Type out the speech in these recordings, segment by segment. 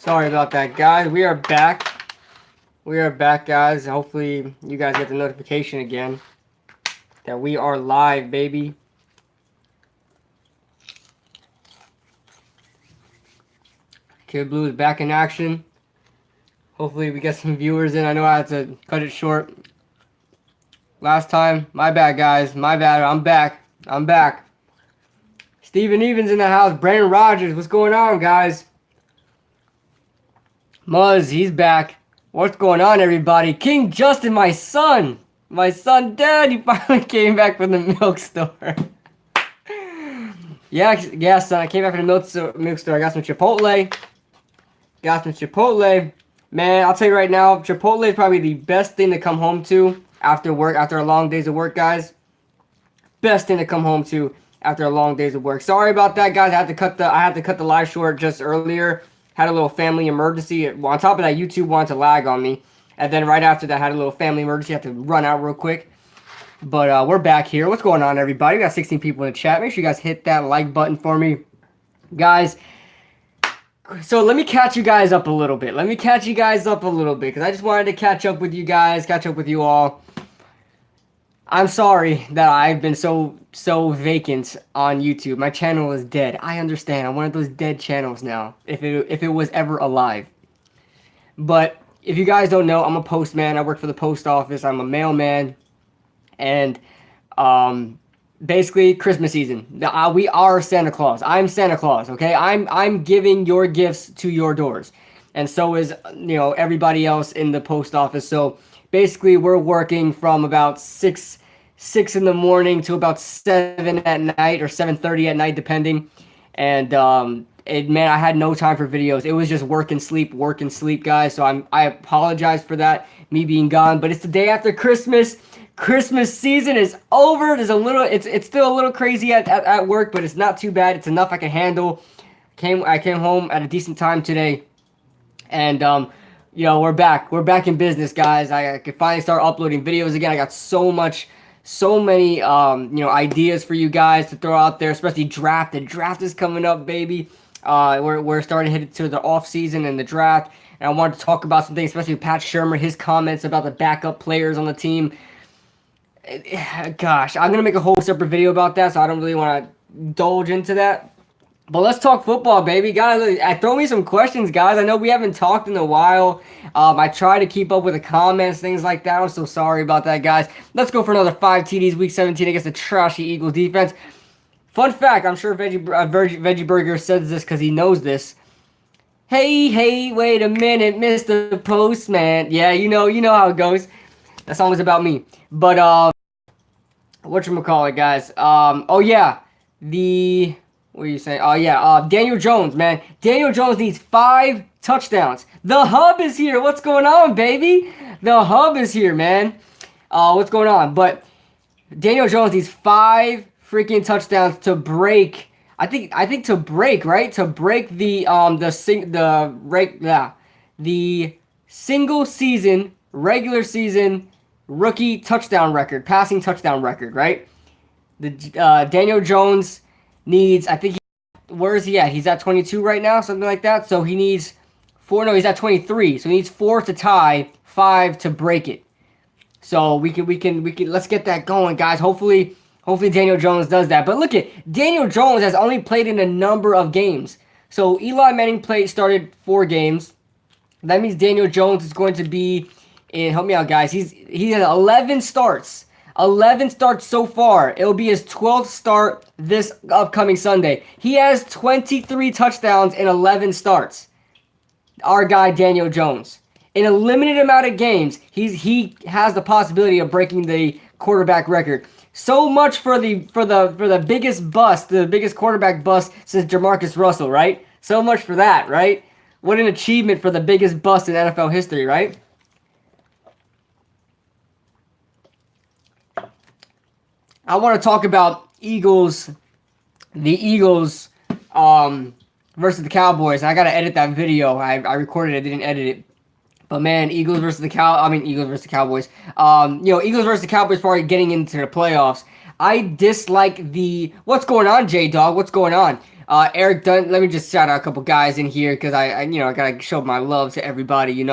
Sorry about that, guys. We are back. We are back, guys. Hopefully, you guys get the notification again that we are live, baby. Kid Blue is back in action. Hopefully, we get some viewers in. I know I had to cut it short last time. My bad, guys. My bad. I'm back. I'm back. Steven Evans in the house. Brandon Rogers. What's going on, guys? Muzz, he's back. What's going on, everybody? King Justin, my son. My son, Dad, he finally came back from the milk store. yeah, son, I came back from the milk store. I got some Chipotle. Man, I'll tell you right now, Chipotle is probably the best thing to come home to after work, after a long days of work, guys. Best thing to come home to after a long days of work. Sorry about that, guys. I had to cut the live short just earlier. Had a little family emergency. On top of that, YouTube wanted to lag on me. And then right after that, I had a little family emergency. I had to run out real quick. But we're back here. What's going on, everybody? We got 16 people in the chat. Make sure you guys hit that like button for me. Guys, so let me catch you guys up a little bit. Because I just wanted to catch up with you guys, catch up with you all. I'm sorry that I've been so vacant on YouTube. My channel is dead. I understand. I'm one of those dead channels now, if it was ever alive. But if you guys don't know, I'm a postman. I work for the post office. I'm a mailman. And basically Christmas season. We are Santa Claus. I'm Santa Claus, okay? I'm giving your gifts to your doors. And so is, everybody else in the post office. So basically, we're working from about 6 in the morning to about 7 at night or 7:30 at night, depending. And man, I had no time for videos. It was just work and sleep, guys. So I apologize for that, me being gone. But it's the day after Christmas. Christmas season is over. It's still a little crazy at work, but it's not too bad. It's enough I can handle. I came home at a decent time today, and we're back. We're back in business, guys. I can finally start uploading videos again. I got so many ideas for you guys to throw out there, especially draft. The draft is coming up, baby. We're starting to head to the off season and the draft, and I wanted to talk about some things, especially Pat Shermer, his comments about the backup players on the team. Gosh, I'm gonna make a whole separate video about that, so I don't really want to indulge into that. But let's talk football, baby. Guys, throw me some questions, guys. I know we haven't talked in a while. I try to keep up with the comments, things like that. I'm so sorry about that, guys. Let's go for another 5 TDs, Week 17 against the trashy Eagles defense. Fun fact, I'm sure Veggie Burger says this because he knows this. Hey, wait a minute, Mr. Postman. Yeah, you know how it goes. That song is about me. But, whatchamacallit, guys. Oh, yeah. What are you saying? Oh, yeah. Daniel Jones, man. Daniel Jones needs 5 touchdowns. The hub is here. What's going on, baby? The hub is here, man. What's going on? But Daniel Jones needs 5 freaking touchdowns to break. I think to break, right? To break the single season, regular season rookie touchdown record, passing touchdown record, right? The Daniel Jones needs, where is he at? He's at 22 right now, something like that. So he needs 4. No, he's at 23. So he needs 4 to tie, 5 to break it. So we can let's get that going, guys. Hopefully Daniel Jones does that. But look at Daniel Jones has only played in a number of games. So Eli Manning started 4 games. That means Daniel Jones is going to be in, help me out, guys. He has 11 starts. 11 starts so far. It'll be his 12th start this upcoming Sunday. He has 23 touchdowns in 11 starts. Our guy Daniel Jones. In a limited amount of games, he has the possibility of breaking the quarterback record. So much for the biggest bust, the biggest quarterback bust since Jamarcus Russell, right? So much for that, right? What an achievement for the biggest bust in NFL history, right? I want to talk about the Eagles versus the Cowboys. I got to edit that video. I recorded it, didn't edit it. But man, Eagles versus the Cowboys. Eagles versus the Cowboys probably getting into the playoffs. I dislike what's going on, J-Dog? What's going on? Eric Dunn. Let me just shout out a couple guys in here because I gotta show my love to everybody.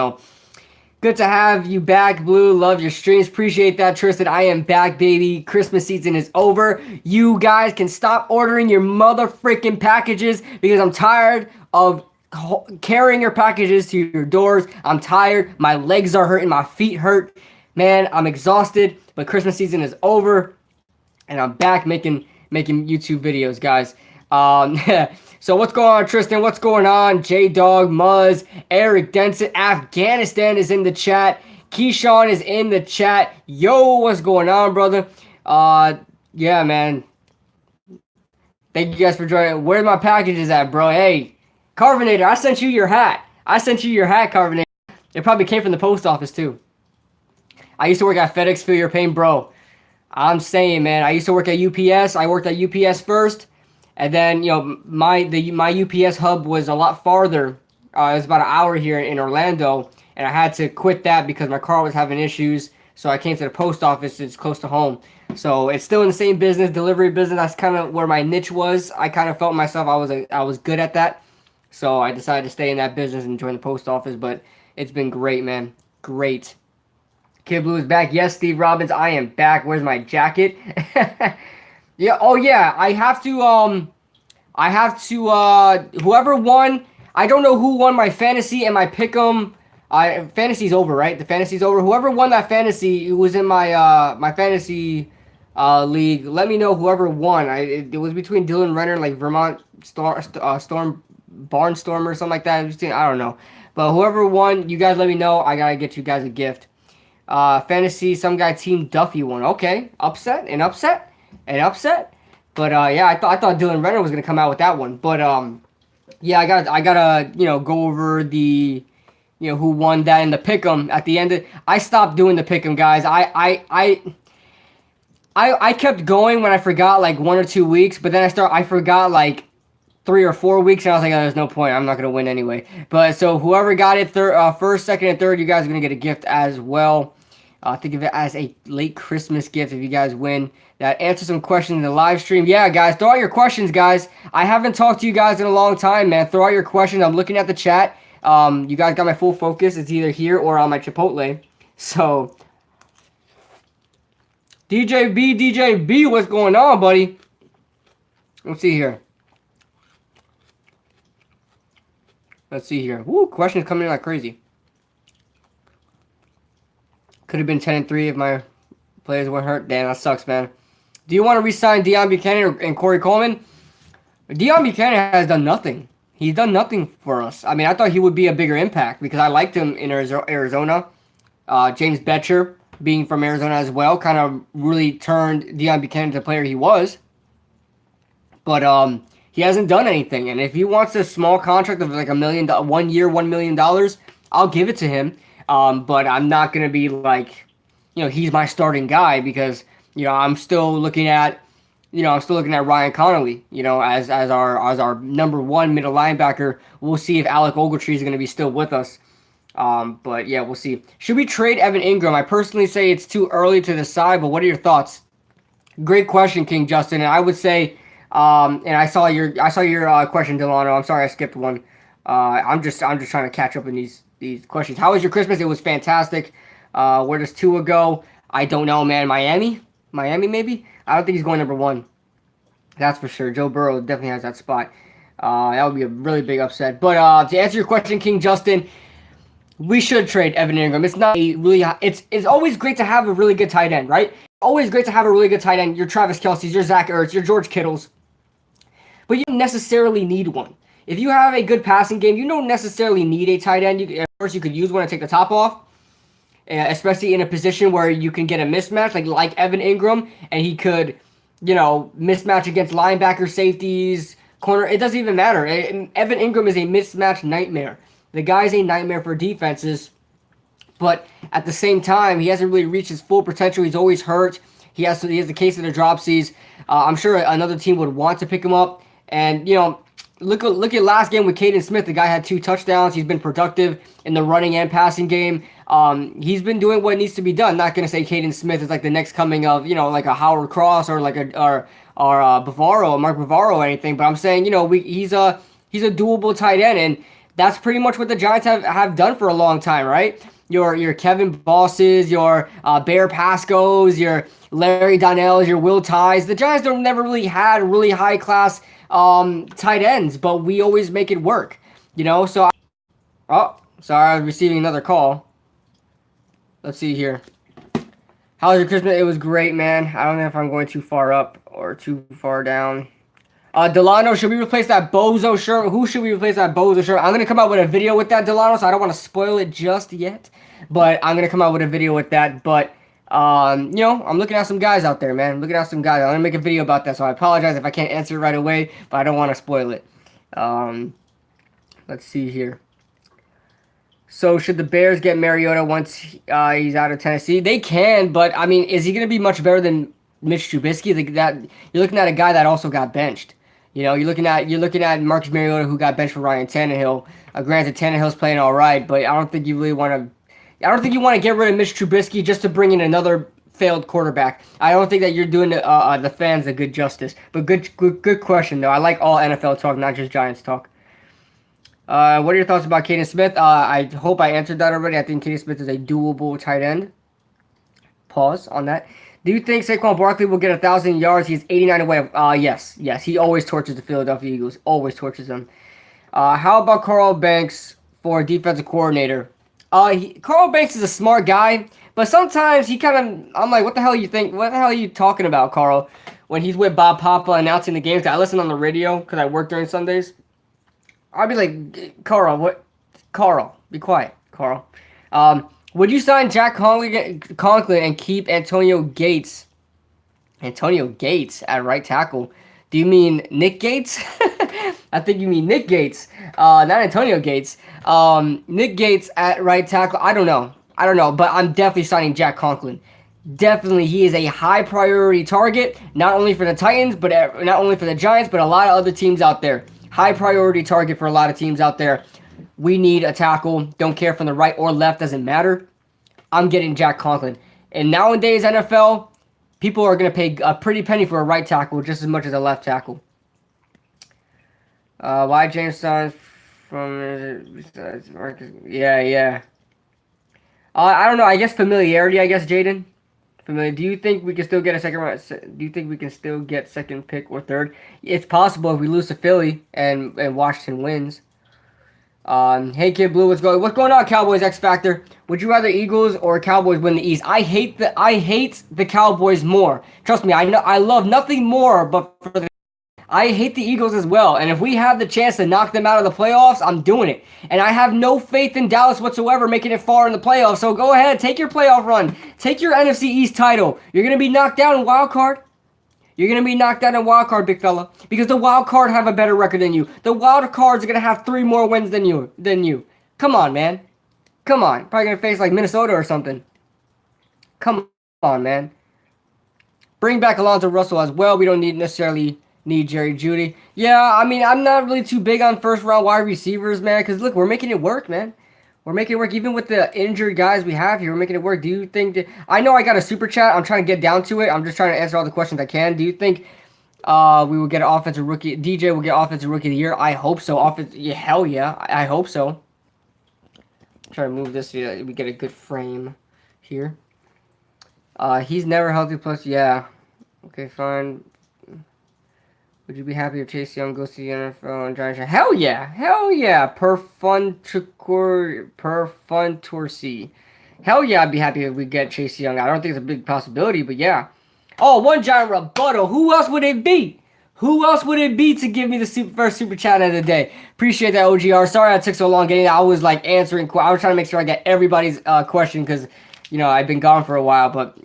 Good to have you back, Blue. Love your streams. Appreciate that, Tristan. I am back, baby. Christmas season is over. You guys can stop ordering your mother freaking packages because I'm tired of carrying your packages to your doors. I'm tired. My legs are hurting. My feet hurt. Man, I'm exhausted. But Christmas season is over, and I'm back making YouTube videos, guys. So what's going on, Tristan? What's going on? J-Dog, Muzz, Eric Denson, Afghanistan is in the chat. Keyshawn is in the chat. Yo, what's going on, brother? Yeah, man. Thank you guys for joining. Where my packages at, bro? Hey, Carbonator, I sent you your hat. Carbonator. It probably came from the post office, too. I used to work at FedEx. Feel your pain, bro. I'm saying, man, I used to work at UPS. I worked at UPS first. And then, my UPS hub was a lot farther. It was about an hour here in Orlando. And I had to quit that because my car was having issues. So I came to the post office. It's close to home. So it's still in the same business, delivery business. That's kind of where my niche was. I kind of felt myself I was good at that. So I decided to stay in that business and join the post office. But it's been great, man. Great. Kid Blue is back. Yes, Steve Robbins, I am back. Where's my jacket? Yeah, oh yeah, I have to, whoever won, I don't know who won my fantasy and my pick'em. Fantasy's over, right? The fantasy's over. Whoever won that fantasy, who was in my fantasy league, let me know whoever won. It was between Dylan Renner and like Vermont Storm Barnstorm or something like that. I don't know. But whoever won, you guys let me know. I gotta get you guys a gift. Fantasy, some guy Team Duffy won. Okay, an upset. But yeah, I thought Dylan Renner was gonna come out with that one. But yeah, I gotta go over the who won that in the pick'em at the end. I stopped doing the pick'em, guys. I kept going when I forgot like 1 or 2 weeks, but then I forgot like 3 or 4 weeks, and I was like, oh, there's no point. I'm not gonna win anyway. But so whoever got it first, second, and third, you guys are gonna get a gift as well. Think of it as a late Christmas gift if you guys win that. Answer some questions in the live stream. Yeah, guys, throw out your questions, guys. I haven't talked to you guys in a long time, man. Throw out your questions. I'm looking at the chat. You guys got my full focus. It's either here or on my Chipotle. So, DJ B, what's going on, buddy? Let's see here. Woo, questions coming in like crazy. Could have been 10-3 if my players weren't hurt. Damn, that sucks, man. Do you want to re-sign Deion Buchanan and Corey Coleman? Deion Buchanan has done nothing. He's done nothing for us. I mean, I thought he would be a bigger impact because I liked him in Arizona. James Betcher, being from Arizona as well, kind of really turned Deion Buchanan to the player he was. But he hasn't done anything. And if he wants a small contract of like $1 million, 1 year, $1 million, I'll give it to him. But I'm not going to be like, he's my starting guy because, I'm still looking at, Ryan Connolly, as our number one middle linebacker. We'll see if Alec Ogletree is going to be still with us. But yeah, we'll see. Should we trade Evan Ingram? I personally say it's too early to decide, but what are your thoughts? Great question, King Justin. And I would say, and I saw your question, Delano. I'm sorry I skipped one. I'm just trying to catch up in these questions. How was your Christmas? It was fantastic. Where does Tua go? I don't know, man. Miami maybe? I don't think he's going number 1. That's for sure. Joe Burrow definitely has that spot. That would be a really big upset. But to answer your question, King Justin, we should trade Evan Ingram. It's not a really. It's always great to have a really good tight end, right? Always great to have a really good tight end. Your Travis Kelce's, your Zach Ertz, your George Kittles. But you don't necessarily need one. If you have a good passing game, you don't necessarily need a tight end. Of course, you could use one to take the top off, especially in a position where you can get a mismatch, like Evan Ingram, and he could, mismatch against linebacker, safeties, corner. It doesn't even matter. Evan Ingram is a mismatch nightmare. The guy's a nightmare for defenses, but at the same time, he hasn't really reached his full potential. He's always hurt. He has the case of the dropsies. I'm sure another team would want to pick him up, and Look at last game with Caden Smith. The guy had 2 touchdowns. He's been productive in the running and passing game. He's been doing what needs to be done. Not going to say Caden Smith is like the next coming of, like a Howard Cross or like Mark Bavaro or anything, but I'm saying, he's a doable tight end, and that's pretty much what the Giants have done for a long time, right? Your Kevin Bosses, your Bear Pascos, your Larry Donnells, your Will Ties. The Giants don't never really had really high class tight ends, but we always make it work, So, oh, sorry, I'm receiving another call. Let's see here. How was your Christmas? It was great, man. I don't know if I'm going too far up or too far down. Delano, should we replace that Bozo Shermer? Who should we replace that Bozo Shermer? I'm going to come out with a video with that, Delano, so I don't want to spoil it just yet. But I'm going to come out with a video with that. But, I'm looking at some guys out there, man. I'm looking at some guys. I'm going to make a video about that, so I apologize if I can't answer it right away. But I don't want to spoil it. Let's see here. So, should the Bears get Mariota once he's out of Tennessee? They can, but, I mean, is he going to be much better than Mitch Trubisky? You're looking at a guy that also got benched. You're looking at Marcus Mariota, who got benched for Ryan Tannehill. Granted, Tannehill's playing all right, but I don't think you really want to. I don't think you want to get rid of Mitch Trubisky just to bring in another failed quarterback. I don't think that you're doing the fans a good justice. But good question though. I like all NFL talk, not just Giants talk. What are your thoughts about Kaden Smith? I hope I answered that already. I think Kaden Smith is a doable tight end. Pause on that. Do you think Saquon Barkley will get 1,000 yards? He's 89 away. Yes. He always tortures the Philadelphia Eagles. Always tortures them. How about Carl Banks for defensive coordinator? Carl Banks is a smart guy, but sometimes he kind of. I'm like, what the hell you think? What the hell are you talking about, Carl? When he's with Bob Papa announcing the games, I listen on the radio because I work during Sundays. I'll be like, Carl, what? Carl, be quiet, Carl. Would you sign Jack Conklin and keep Antonio Gates? Antonio Gates at right tackle. Do you mean Nick Gates? I think you mean Nick Gates, not Antonio Gates. Nick Gates at right tackle. I don't know, but I'm definitely signing Jack Conklin. Definitely, he is a high priority target, not only for the Titans, but not only for the Giants, but a lot of other teams out there. High priority target for a lot of teams out there. We need a tackle. Don't care from the right or left. Doesn't matter. I'm getting Jack Conklin. And nowadays, NFL, people are going to pay a pretty penny for a right tackle just as much as a left tackle. Why James Sons from besides Marcus? Yeah. I don't know. I guess familiarity. I guess Jaden. Familiar. Do you think we can still get a second round? Do you think we can still get second pick or third? It's possible if we lose to Philly and Washington wins. Hey Kid Blue, what's going on, Cowboys X Factor? Would you rather Eagles or Cowboys win the East? I hate the Cowboys more. Trust me, I love nothing more but for the. I hate the Eagles as well, and if we have the chance to knock them out of the playoffs, I'm doing it. And I have no faith in Dallas whatsoever making it far in the playoffs. So go ahead, take your playoff run, take your NFC East title. You're gonna be knocked down in wild card. You're going to be knocked out in wild card, big fella, because the wild card have a better record than you. The wild cards are going to have 3 more wins than you. Come on, man. Come on. Probably going to face like Minnesota or something. Come on, man. Bring back Alonzo Russell as well. We don't necessarily need Jerry Jeudy. Yeah, I mean, I'm not really too big on first round wide receivers, man, because look, we're making it work, man. We're making it work. Even with the injured guys we have here, we're making it work. Do you think that... I know I got a super chat. I'm trying to get down to it. I'm just trying to answer all the questions I can. Do you think we will get an offensive rookie... DJ will get offensive rookie of the year? I hope so. Yeah, hell yeah. I hope so. Try to move this so we get a good frame here. He's never healthy plus... Yeah. Okay, fine. Would you be happy if Chase Young goes to the NFL and Giants? Hell yeah. Hell yeah. Per fun Torsi. Hell yeah, I'd be happy if we get Chase Young. I don't think it's a big possibility, but yeah. Oh, one giant rebuttal. Who else would it be? Who else would it be to give me the first super chat of the day? Appreciate that, OGR. Sorry I took so long getting it. I was like answering. I was trying to make sure I get everybody's question because, I've been gone for a while, but,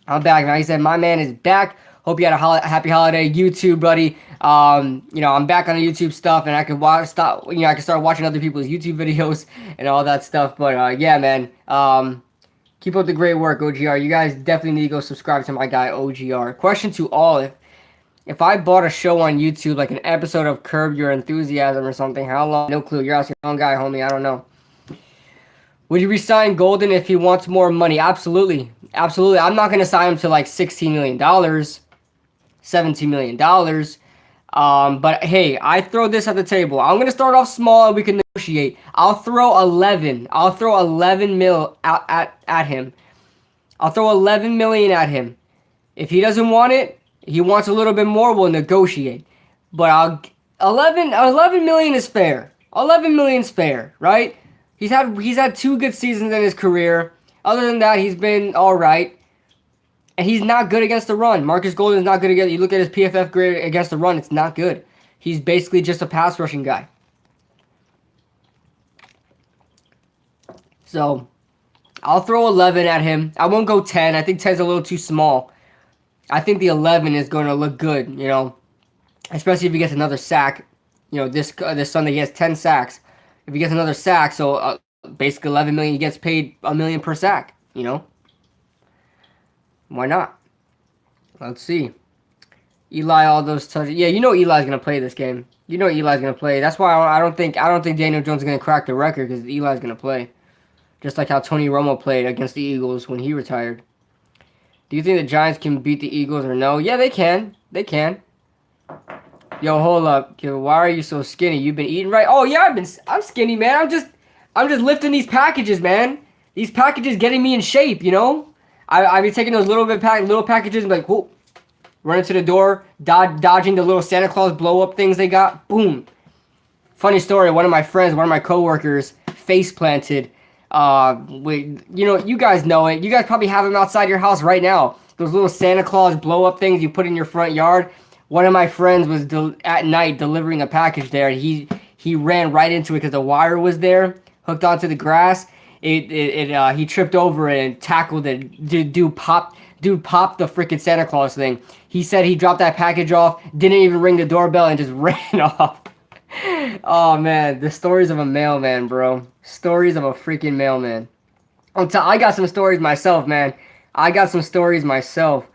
I'm back now. He said, my man is back. Hope you had a happy holiday, YouTube, buddy. I'm back on the YouTube stuff, and I can I can start watching other people's YouTube videos and all that stuff. But yeah, man, keep up the great work, OGR. You guys definitely need to go subscribe to my guy, OGR. Question to all: if I bought a show on YouTube, like an episode of Curb Your Enthusiasm or something, how long? No clue. You're asking the wrong guy, homie. I don't know. Would you resign Golden if he wants more money? Absolutely. I'm not going to sign him to like $16 million. $16 $17 million. But hey, I throw this at the table. I'm gonna start off small and we can negotiate. I'll throw 11. I'll throw 11 mil at him. I'll throw 11 million at him. If he doesn't want it, he wants a little bit more, we'll negotiate. But 11 million is fair. 11 million is fair, right? He's had 2 good seasons in his career. Other than that, he's been all right. And he's not good against the run. Marcus Golden's not good against. You look at his PFF grade against the run, it's not good. He's basically just a pass rushing guy. So, I'll throw 11 at him. I won't go 10. I think 10 is a little too small. I think the 11 is going to look good, you know, especially if he gets another sack. You know, this Sunday he has 10 sacks. If he gets another sack, so basically 11 million, he gets paid $1 million per sack, you know. Why not? Let's see. Eli, all those touches. Yeah, you know Eli's gonna play this game. You know Eli's gonna play. That's why I don't think Daniel Jones is gonna crack the record because Eli's gonna play, just like how Tony Romo played against the Eagles when he retired. Do you think the Giants can beat the Eagles or no? Yeah, they can. They can. Yo, hold up. Yo, why are you so skinny? You've been eating right? Oh yeah, I'm skinny, man. I'm just lifting these packages, man. These packages getting me in shape, you know. I be taking those little packages and be like, whoop, running to the door, dodging the little Santa Claus blow up things they got. Boom. Funny story. One of my coworkers face planted. You know, you guys know it. You guys probably have them outside your house right now. Those little Santa Claus blow up things you put in your front yard. One of my friends was at night delivering a package there. He ran right into it because the wire was there, hooked onto the grass. He tripped over it and tackled it. Dude popped the freaking Santa Claus thing. He said he dropped that package off, didn't even ring the doorbell, and just ran off. Oh man, the stories of a mailman, bro. Stories of a freaking mailman. I got some stories myself, man. I got some stories myself.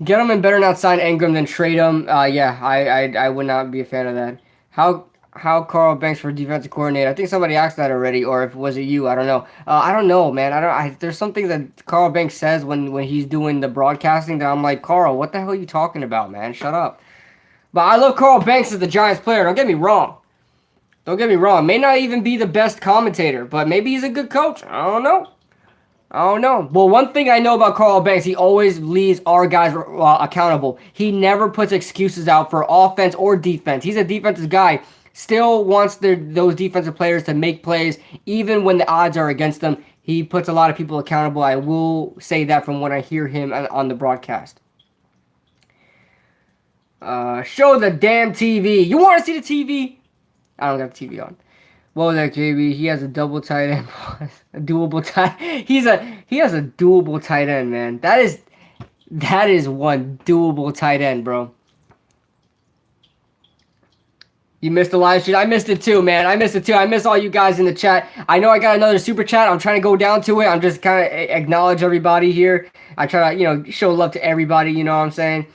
Gentlemen better not sign Ingram than trade him. Yeah, I would not be a fan of that. How Carl Banks for defensive coordinator? I think somebody asked that already, or if was it you? I don't know. I don't know, man. There's something that Carl Banks says when he's doing the broadcasting that I'm like, Carl, what the hell are you talking about, man? Shut up. But I love Carl Banks as the Giants player. Don't get me wrong. May not even be the best commentator, but maybe he's a good coach. I don't know. Well, one thing I know about Carl Banks, he always leaves our guys accountable. He never puts excuses out for offense or defense. He's a defensive guy. Still wants those defensive players to make plays, even when the odds are against them. He puts a lot of people accountable. I will say that from when I hear him on the broadcast. Show the damn TV. You want to see the TV? I don't got the TV on. What was that, JB? He has a double tight end. A doable tight. He has a doable tight end, man. That is one doable tight end, bro. You missed the live stream. I missed it too, man. I miss all you guys in the chat. I know I got another super chat. I'm trying to go down to it. I'm just kind of acknowledge everybody here. I try to, show love to everybody. You know what I'm saying?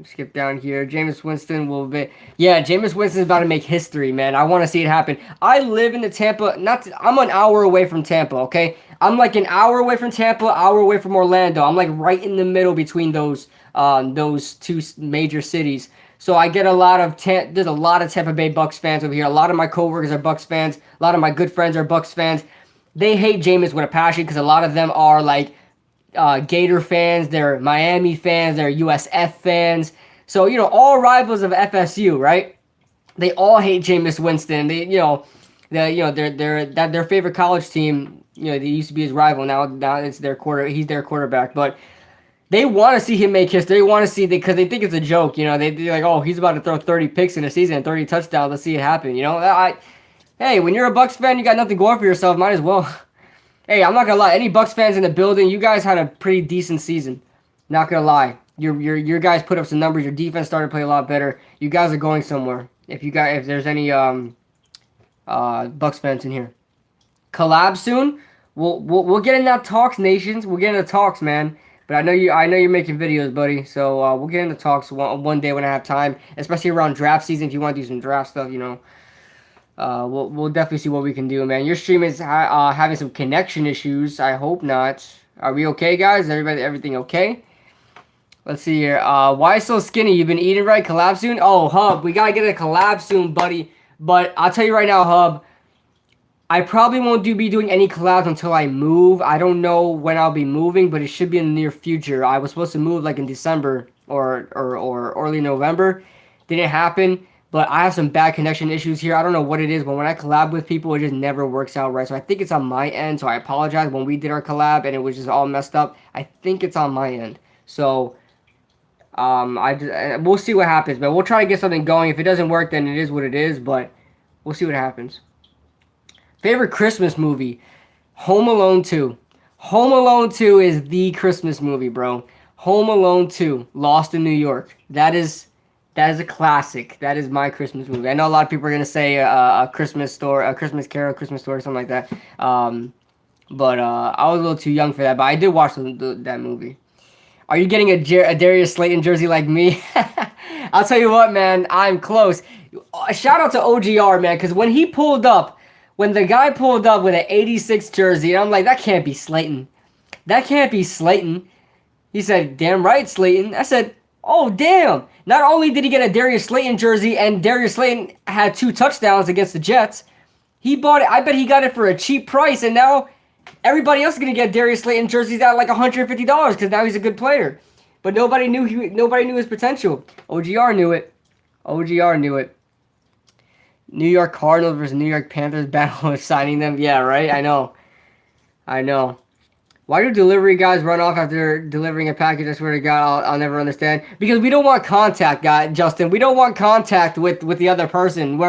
Skip down here. Jameis Winston will be. Yeah, Jameis Winston's about to make history, man. I want to see it happen. I live in the Tampa. I'm an hour away from Tampa. Okay, I'm like an hour away from Tampa, hour away from Orlando. I'm like right in the middle between those two major cities. So I get there's a lot of Tampa Bay Bucks fans over here. A lot of my coworkers are Bucks fans. A lot of my good friends are Bucks fans. They hate Jameis with a passion because a lot of them are like Gator fans, they're Miami fans, they're USF fans. So, all rivals of FSU, right? They all hate Jameis Winston. Their favorite college team, they used to be his rival. Now it's he's their quarterback. But they want to see him make history. They want to see because they think it's a joke. They're like, oh, he's about to throw 30 picks in a season and 30 touchdowns. Let's see it happen. Hey, when you're a Bucks fan, you got nothing going for yourself. Might as well. Hey, I'm not gonna lie. Any Bucks fans in the building, you guys had a pretty decent season. Not gonna lie. Your guys put up some numbers. Your defense started to play a lot better. You guys are going somewhere. If there's any Bucks fans in here, collab soon. We'll get in that talks, nations. We'll get into talks, man. But I know you're making videos, buddy. So we'll get into talks one day when I have time, especially around draft season. If you want to do some draft stuff, we'll definitely see what we can do, man. Your stream is having some connection issues. I hope not. Are we okay, guys? Everything okay? Let's see here. Why so skinny? You've been eating right? Collab soon? Oh, Hub, we gotta get a collab soon, buddy. But I'll tell you right now, Hub, I probably won't be doing any collabs until I move. I don't know when I'll be moving, but it should be in the near future. I was supposed to move like in December or early November. Didn't happen, but I have some bad connection issues here. I don't know what it is, but when I collab with people, it just never works out right. So I think it's on my end. So I apologize when we did our collab and it was just all messed up. I think it's on my end. So we'll see what happens, but we'll try to get something going. If it doesn't work, then it is what it is. But we'll see what happens. Favorite Christmas movie? Home Alone 2. Home Alone 2 is the Christmas movie, bro. Home Alone 2, Lost in New York. That is a classic. That is my Christmas movie. I know a lot of people are gonna say a Christmas Story, a Christmas Carol, Christmas Story, something like that. But I was a little too young for that. But I did watch that movie. Are you getting a Darius Slayton jersey like me? I'll tell you what, man. I'm close. Shout out to OGR, man, because when the guy pulled up with an 86 jersey, I'm like, that can't be Slayton. That can't be Slayton. He said, damn right, Slayton. I said, oh, damn. Not only did he get a Darius Slayton jersey, and Darius Slayton had 2 touchdowns against the Jets, he bought it. I bet he got it for a cheap price, and now everybody else is going to get Darius Slayton jerseys at like $150 because now he's a good player. But nobody knew his potential. OGR knew it. OGR knew it. New York Cardinals versus New York Panthers battle of signing them. Yeah, right? I know. Why do delivery guys run off after delivering a package? I swear to God, I'll never understand. Because we don't want contact, Justin. We don't want contact with the other person.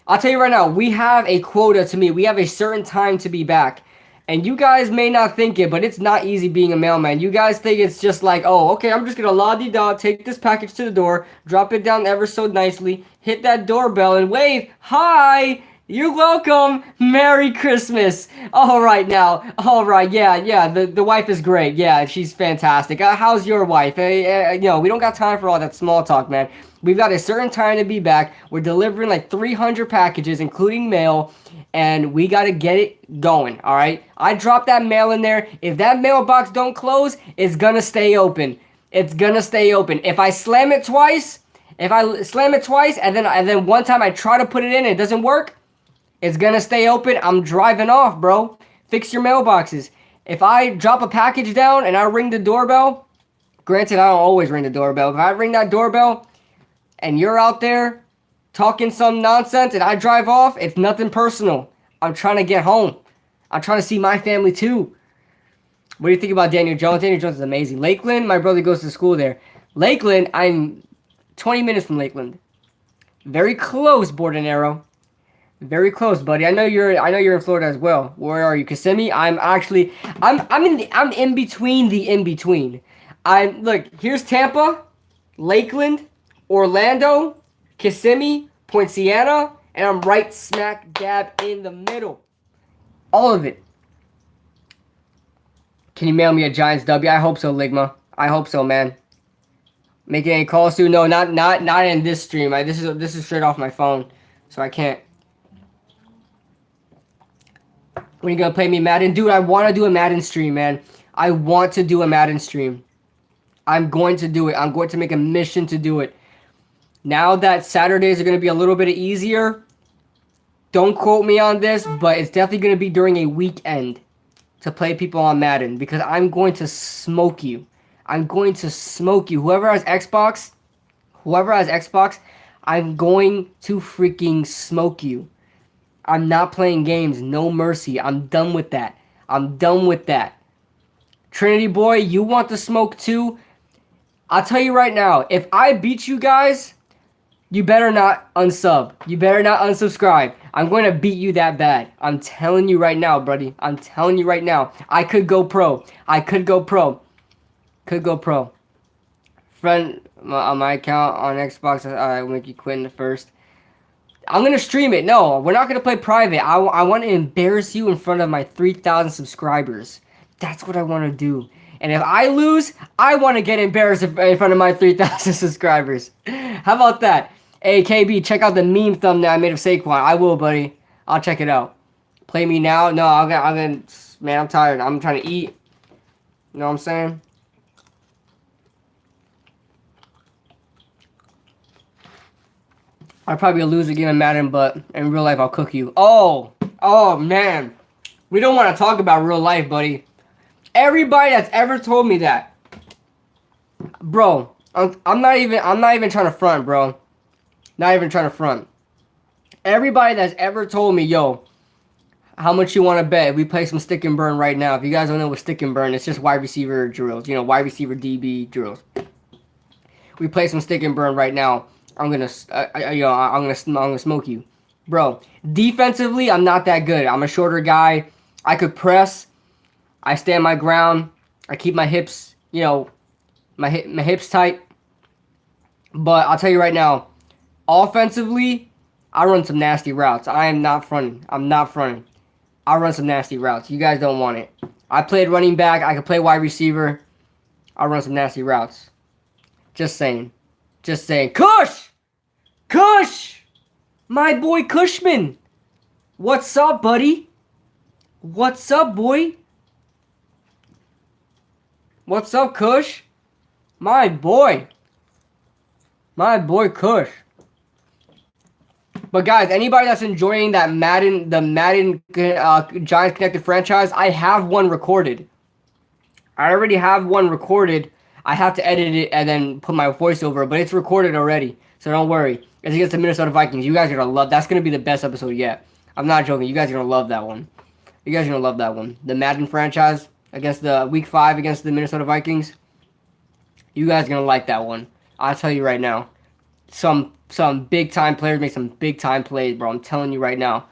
I'll tell you right now, we have a quota to meet. We have a certain time to be back. And you guys may not think it, but it's not easy being a mailman. You guys think it's just like, oh, okay, I'm just going to la-di-da, take this package to the door, drop it down ever so nicely, hit that doorbell, and wave, hi, you're welcome, Merry Christmas. All right now, all right, yeah, the wife is great. Yeah, she's fantastic. How's your wife? We don't got time for all that small talk, man. We've got a certain time to be back. We're delivering like 300 packages, including mail, and we got to get it going, all right? I dropped that mail in there. If that mailbox don't close, it's going to stay open. It's going to stay open. If I slam it twice, and then one time I try to put it in and it doesn't work, it's going to stay open. I'm driving off, bro. Fix your mailboxes. If I drop a package down and I ring the doorbell, granted, I don't always ring the doorbell. If I ring that doorbell and you're out there talking some nonsense and I drive off, it's nothing personal. I'm trying to get home. I'm trying to see my family too. What do you think about Daniel Jones? Daniel Jones is amazing. Lakeland, my brother goes to school there. Lakeland, I'm 20 minutes from Lakeland. Very close, Borden Arrow. Very close, buddy. I know you're in Florida as well. Where are you? Kissimmee? I'm in between the in between. Look, here's Tampa, Lakeland, Orlando, Kissimmee, Poinciana, and I'm right smack dab in the middle. All of it. Can you mail me a Giants W? I hope so, Ligma. I hope so, man. Making any calls soon? No, not in this stream. This is straight off my phone, so I can't. When you gonna play me Madden? Dude, I want to do a Madden stream, man. I want to do a Madden stream. I'm going to do it. I'm going to make a mission to do it. Now that Saturdays are going to be a little bit easier, don't quote me on this, but it's definitely going to be during a weekend to play people on Madden because I'm going to smoke you. I'm going to smoke you. Whoever has Xbox, I'm going to freaking smoke you. I'm not playing games. No mercy. I'm done with that. Trinity boy, you want the smoke too? I'll tell you right now, if I beat you guys, you better not unsub. You better not unsubscribe. I'm going to beat you that bad. I'm telling you right now, buddy. I'm telling you right now. I could go pro. Friend on my account on Xbox, I'll make you quit in the first. I'm going to stream it. No, we're not going to play private. I want to embarrass you in front of my 3,000 subscribers. That's what I want to do. And if I lose, I want to get embarrassed in front of my 3,000 subscribers. How about that? Hey, KB, check out the meme thumbnail I made of Saquon. I will, buddy. I'll check it out. Play me now? No, I'm gonna man, I'm tired. I'm trying to eat. You know what I'm saying? I'd probably lose a game of Madden, but in real life, I'll cook you. Oh, man. We don't want to talk about real life, buddy. Everybody that's ever told me that, bro, I'm not even trying to front, bro. Not even trying to front. Everybody that's ever told me, yo, how much you want to bet if we play some stick and burn right now? If you guys don't know what stick and burn, it's just wide receiver drills. You know, wide receiver DB drills. We play some stick and burn right now. I'm gonna smoke you, bro. Defensively, I'm not that good. I'm a shorter guy. I could press. I stand my ground. I keep my hips, my hips tight. But I'll tell you right now, offensively, I run some nasty routes. I am not fronting. I'm not fronting. I run some nasty routes. You guys don't want it. I played running back. I could play wide receiver. I run some nasty routes. Just saying. Just saying. Kush! Kush! My boy Cushman. What's up, buddy? What's up, boy? What's up, Kush? My boy. My boy Kush. But guys, anybody that's enjoying that the Madden Giants Connected franchise, I have one recorded. I already have one recorded. I have to edit it and then put my voice over it, but it's recorded already, so don't worry. It's against the Minnesota Vikings. You guys are gonna love. That's gonna be the best episode yet. I'm not joking. You guys are gonna love that one. You guys are gonna love that one. The Madden franchise against the Week 5 against the Minnesota Vikings. You guys are gonna like that one. I'll tell you right now. Some big time players make some big time plays, bro. I'm telling you right now.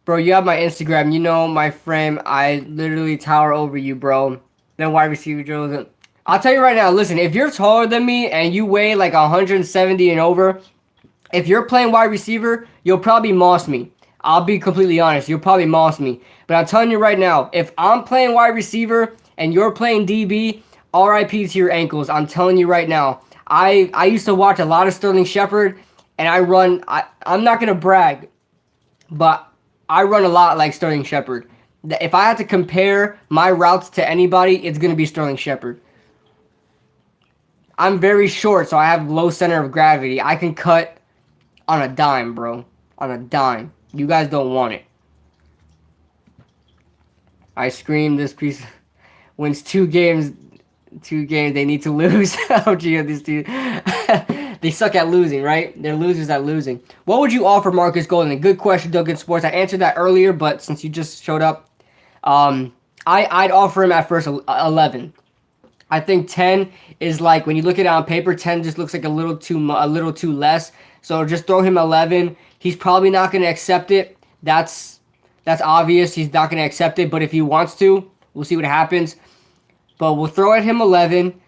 Bro, you have my Instagram. You know my frame. I literally tower over you, bro. Then wide receiver drills. I'll tell you right now. Listen, if you're taller than me and you weigh like 170 and over, if you're playing wide receiver, you'll probably moss me. I'll be completely honest. You'll probably moss me. But I'm telling you right now, if I'm playing wide receiver and you're playing DB, RIP to your ankles. I'm telling you right now. I used to watch a lot of Sterling Shepard, and I'm not going to brag, but I run a lot like Sterling Shepard. If I had to compare my routes to anybody, it's going to be Sterling Shepard. I'm very short, so I have low center of gravity. I can cut on a dime, bro. On a dime. You guys don't want it. I scream this piece wins 2 games. 2 games they need to lose. Oh, gee, these two. They suck at losing, right? They're losers at losing. What would you offer Marcus Golden? Good question, Duncan Sports. I answered that earlier, but since you just showed up, I'd offer him at first 11. I think 10 is like, when you look at it on paper, 10 just looks like a little too less. So just throw him 11. He's probably not going to accept it. That's obvious. He's not going to accept it. But if he wants to, we'll see what happens. But we'll throw at him 11,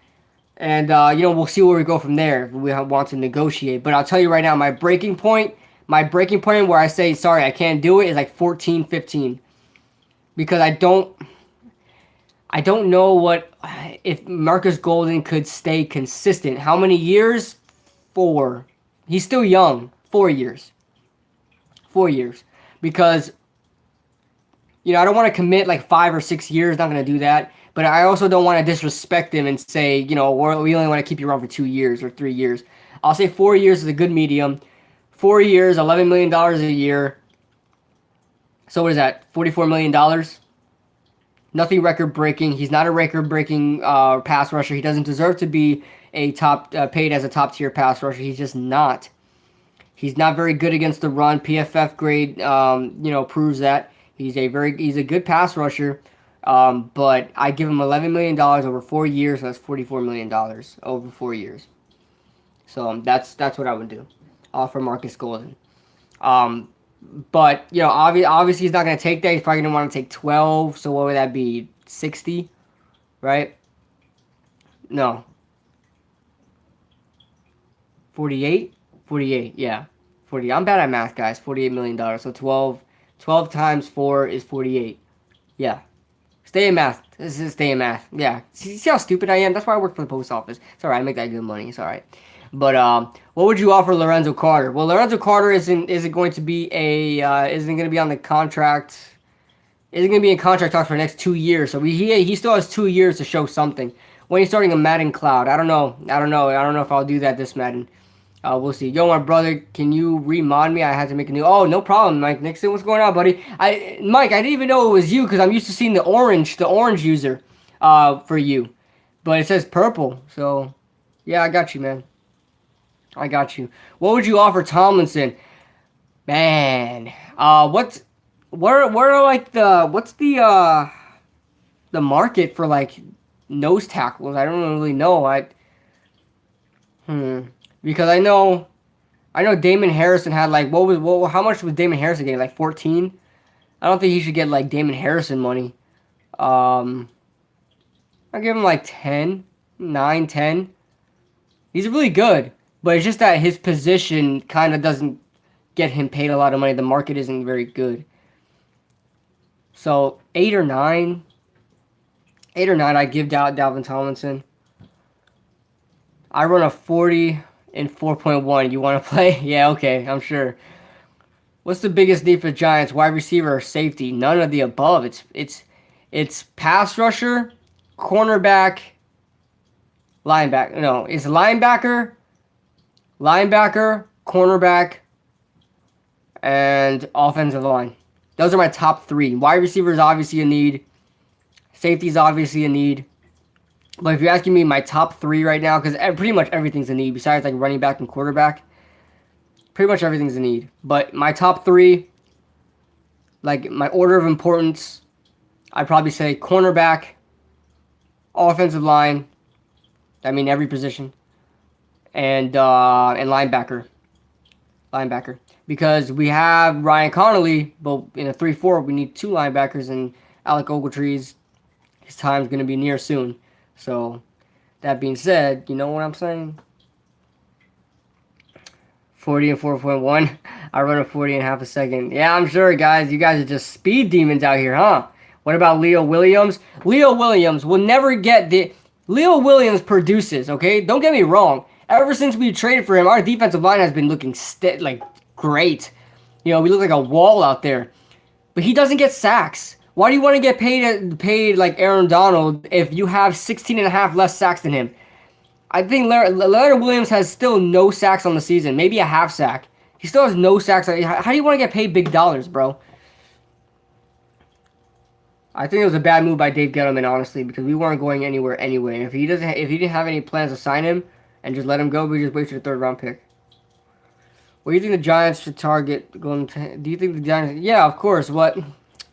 and we'll see where we go from there if we want to negotiate. But I'll tell you right now, my breaking point where I say, sorry, I can't do it, is like 14, 15. Because I don't know if Marcus Golden could stay consistent. How many years? 4. He's still young. 4 years. 4 years. Because, I don't want to commit like 5 or 6 years. Not going to do that. But I also don't want to disrespect him and say, we only want to keep you around for 2 years or 3 years. I'll say 4 years is a good medium. 4 years, $11 million a year. So what is that? $44 million? Nothing record-breaking. He's not a record-breaking pass rusher. He doesn't deserve to be a paid as a top-tier pass rusher. He's just not. He's not very good against the run. PFF grade, proves that. He's a good pass rusher. But I give him $11 million over 4 years. So that's $44 million over 4 years. So that's what I would do for Marcus Golden. But obviously he's not going to take that. He's probably going to want to take 12. So what would that be? 60, right? No. 48. 48. Yeah. 40. I'm bad at math, guys. $48 million. So 12 times 4 is 48. Yeah. Stay in math. This is stay in math. Yeah. See how stupid I am? That's why I work for the post office. It's alright. I make that good money. It's alright. But what would you offer Lorenzo Carter? Well, Lorenzo Carter isn't going to be on the contract. Isn't going to be in contract talk for the next 2 years. So he still has 2 years to show something. When he's starting a Madden Cloud, I don't know if I'll do that this Madden. We'll see. Yo, my brother, can you remod me? I had to make a new. Oh, no problem, Mike Nixon. What's going on, buddy? Mike, I didn't even know it was you because I'm used to seeing the orange user, for you, but it says purple. So, yeah, I got you, man. I got you. What would you offer Tomlinson? Man, what are like what's the market for like nose tackles? I don't really know. Because I know Damon Harrison had like how much was Damon Harrison getting? Like 14? I don't think he should get like Damon Harrison money. Um I give him like 10, 9, 10. He's really good, but it's just that his position kind of doesn't get him paid a lot of money. The market isn't very good. So 8 or 9, I give Dalvin Tomlinson. I run a 40 and 4.1. You want to play? Yeah, okay, I'm sure. What's the biggest need for the Giants? Wide receiver or safety? None of the above. It's pass rusher, cornerback, linebacker. No, it's linebacker, cornerback, and offensive line. Those are my top 3. Wide receiver is obviously a need. Safety is obviously a need. But if you're asking me my top 3 right now, because pretty much everything's a need besides like running back and quarterback. Pretty much everything's a need. But my top 3, like my order of importance, I'd probably say cornerback, offensive line, I mean every position, and linebacker. Because we have Ryan Connolly, but in a 3-4, we need 2 linebackers, and Alec Ogletree's his time's going to be near soon. So, that being said, you know what I'm saying? 40 and 4.1. I run a 40 and half a second. Yeah, I'm sure, guys. You guys are just speed demons out here, huh? What about Leo Williams? Leo Williams will never get the... Leo Williams produces, okay? Don't get me wrong. Ever since we traded for him, our defensive line has been looking like great. You know, we look like a wall out there. But he doesn't get sacks. Why do you want to get paid like Aaron Donald if you have 16 and a half less sacks than him? I think Leonard Williams has still no sacks on the season. Maybe a half sack. He still has no sacks. How do you want to get paid big dollars, bro? I think it was a bad move by Dave Gettleman, honestly, because we weren't going anywhere anyway. If he didn't have any plans to sign him and just let him go, we just wasted a 3rd round pick. What do you think the Giants should target? Do you think the Giants? Yeah, of course. What?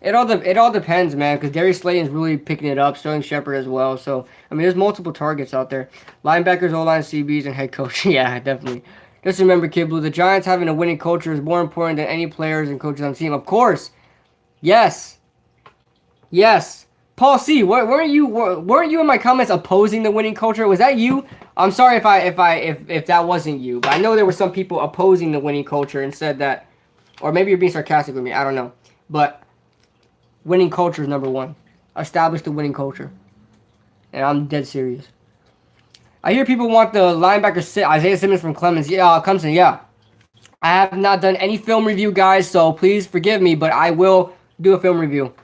It all depends, man, because Darius Slayton's really picking it up. Sterling Shepard as well. So, I mean, there's multiple targets out there. Linebackers, O-line, CBs, and head coach. Yeah, definitely. Just remember, Kid Blue, the Giants having a winning culture is more important than any players and coaches on the team. Of course. Yes. Yes. Paul C, weren't you in my comments opposing the winning culture? Was that you? I'm sorry if that wasn't you, but I know there were some people opposing the winning culture and said that, or maybe you're being sarcastic with me. I don't know, but winning culture is number 1. Establish the winning culture, and I'm dead serious. I hear people want the linebacker Isaiah Simmons from Clemson. Yeah, I have not done any film review, guys, so please forgive me, but I will do a film review.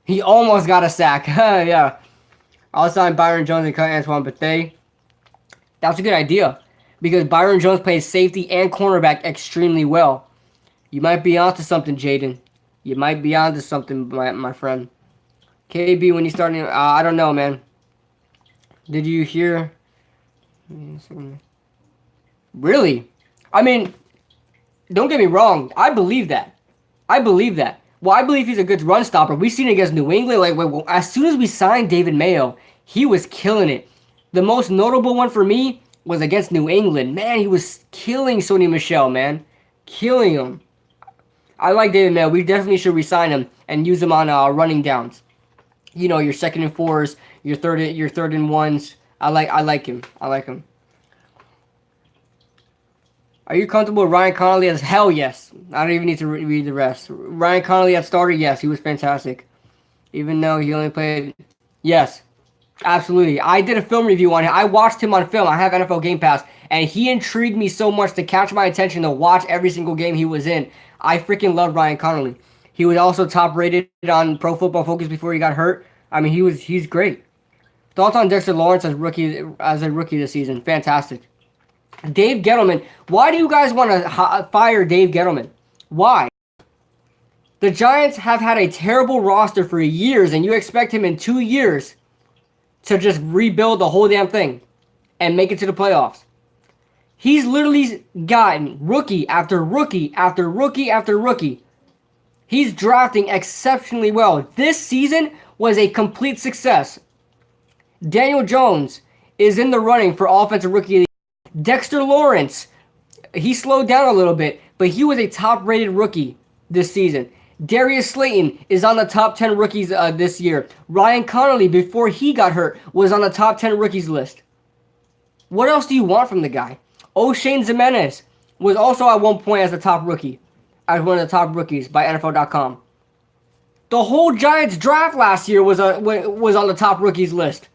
He almost got a sack. Yeah. I'll sign Byron Jones and cut Antoine Bethea. That's a good idea. Because Byron Jones plays safety and cornerback extremely well. You might be onto something, Jaden. You might be onto something, my friend. KB, when you starting... I don't know, man. Did you hear... Really? I mean, don't get me wrong. I believe that. Well, I believe he's a good run stopper. We've seen it against New England. As soon as we signed David Mayo, he was killing it. The most notable one for me was against New England. Man, he was killing Sony Michel, man. Killing him. I like David Mayo. We definitely should re-sign him and use him on running downs. You know, your 2nd and 4s, your 3rd and 1s. I like him. Are you comfortable with Ryan Connolly as hell? Yes. I don't even need to read the rest. Ryan Connolly at starter? Yes, he was fantastic. Even though he only played... Yes, absolutely. I did a film review on him. I watched him on film. I have NFL Game Pass. And he intrigued me so much to catch my attention to watch every single game he was in. I freaking love Ryan Connolly. He was also top rated on Pro Football Focus before he got hurt. I mean, he's great. Thoughts on Dexter Lawrence as a rookie this season? Fantastic. Dave Gettleman. Why do you guys want to fire Dave Gettleman? Why? The Giants have had a terrible roster for years, and you expect him in 2 years to just rebuild the whole damn thing and make it to the playoffs. He's literally gotten rookie after rookie after rookie after rookie. He's drafting exceptionally well. This season was a complete success. Daniel Jones is in the running for Offensive Rookie of the Year. Dexter Lawrence, he slowed down a little bit, but he was a top-rated rookie this season. Darius Slayton is on the top 10 rookies this year. Ryan Connolly, before he got hurt, was on the top 10 rookies list. What else do you want from the guy? O'Shane Ximines was also at one point as the top rookie, as one of the top rookies by NFL.com. The whole Giants draft last year was on the top rookies list.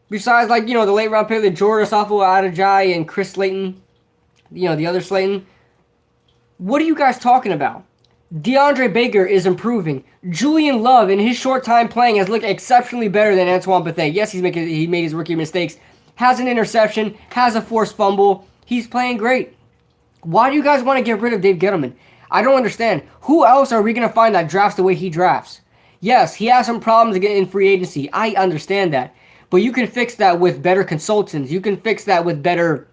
Besides, like, the late round pick, the Jordan Safo Adajai and Chris Slayton, the other Slayton. What are you guys talking about? DeAndre Baker is improving. Julian Love, in his short time playing, has looked exceptionally better than Antoine Bethea. Yes, he made his rookie mistakes. Has an interception. Has a forced fumble. He's playing great. Why do you guys want to get rid of Dave Gettleman? I don't understand. Who else are we going to find that drafts the way he drafts? Yes, he has some problems to get in free agency. I understand that. But you can fix that with better consultants. You can fix that with better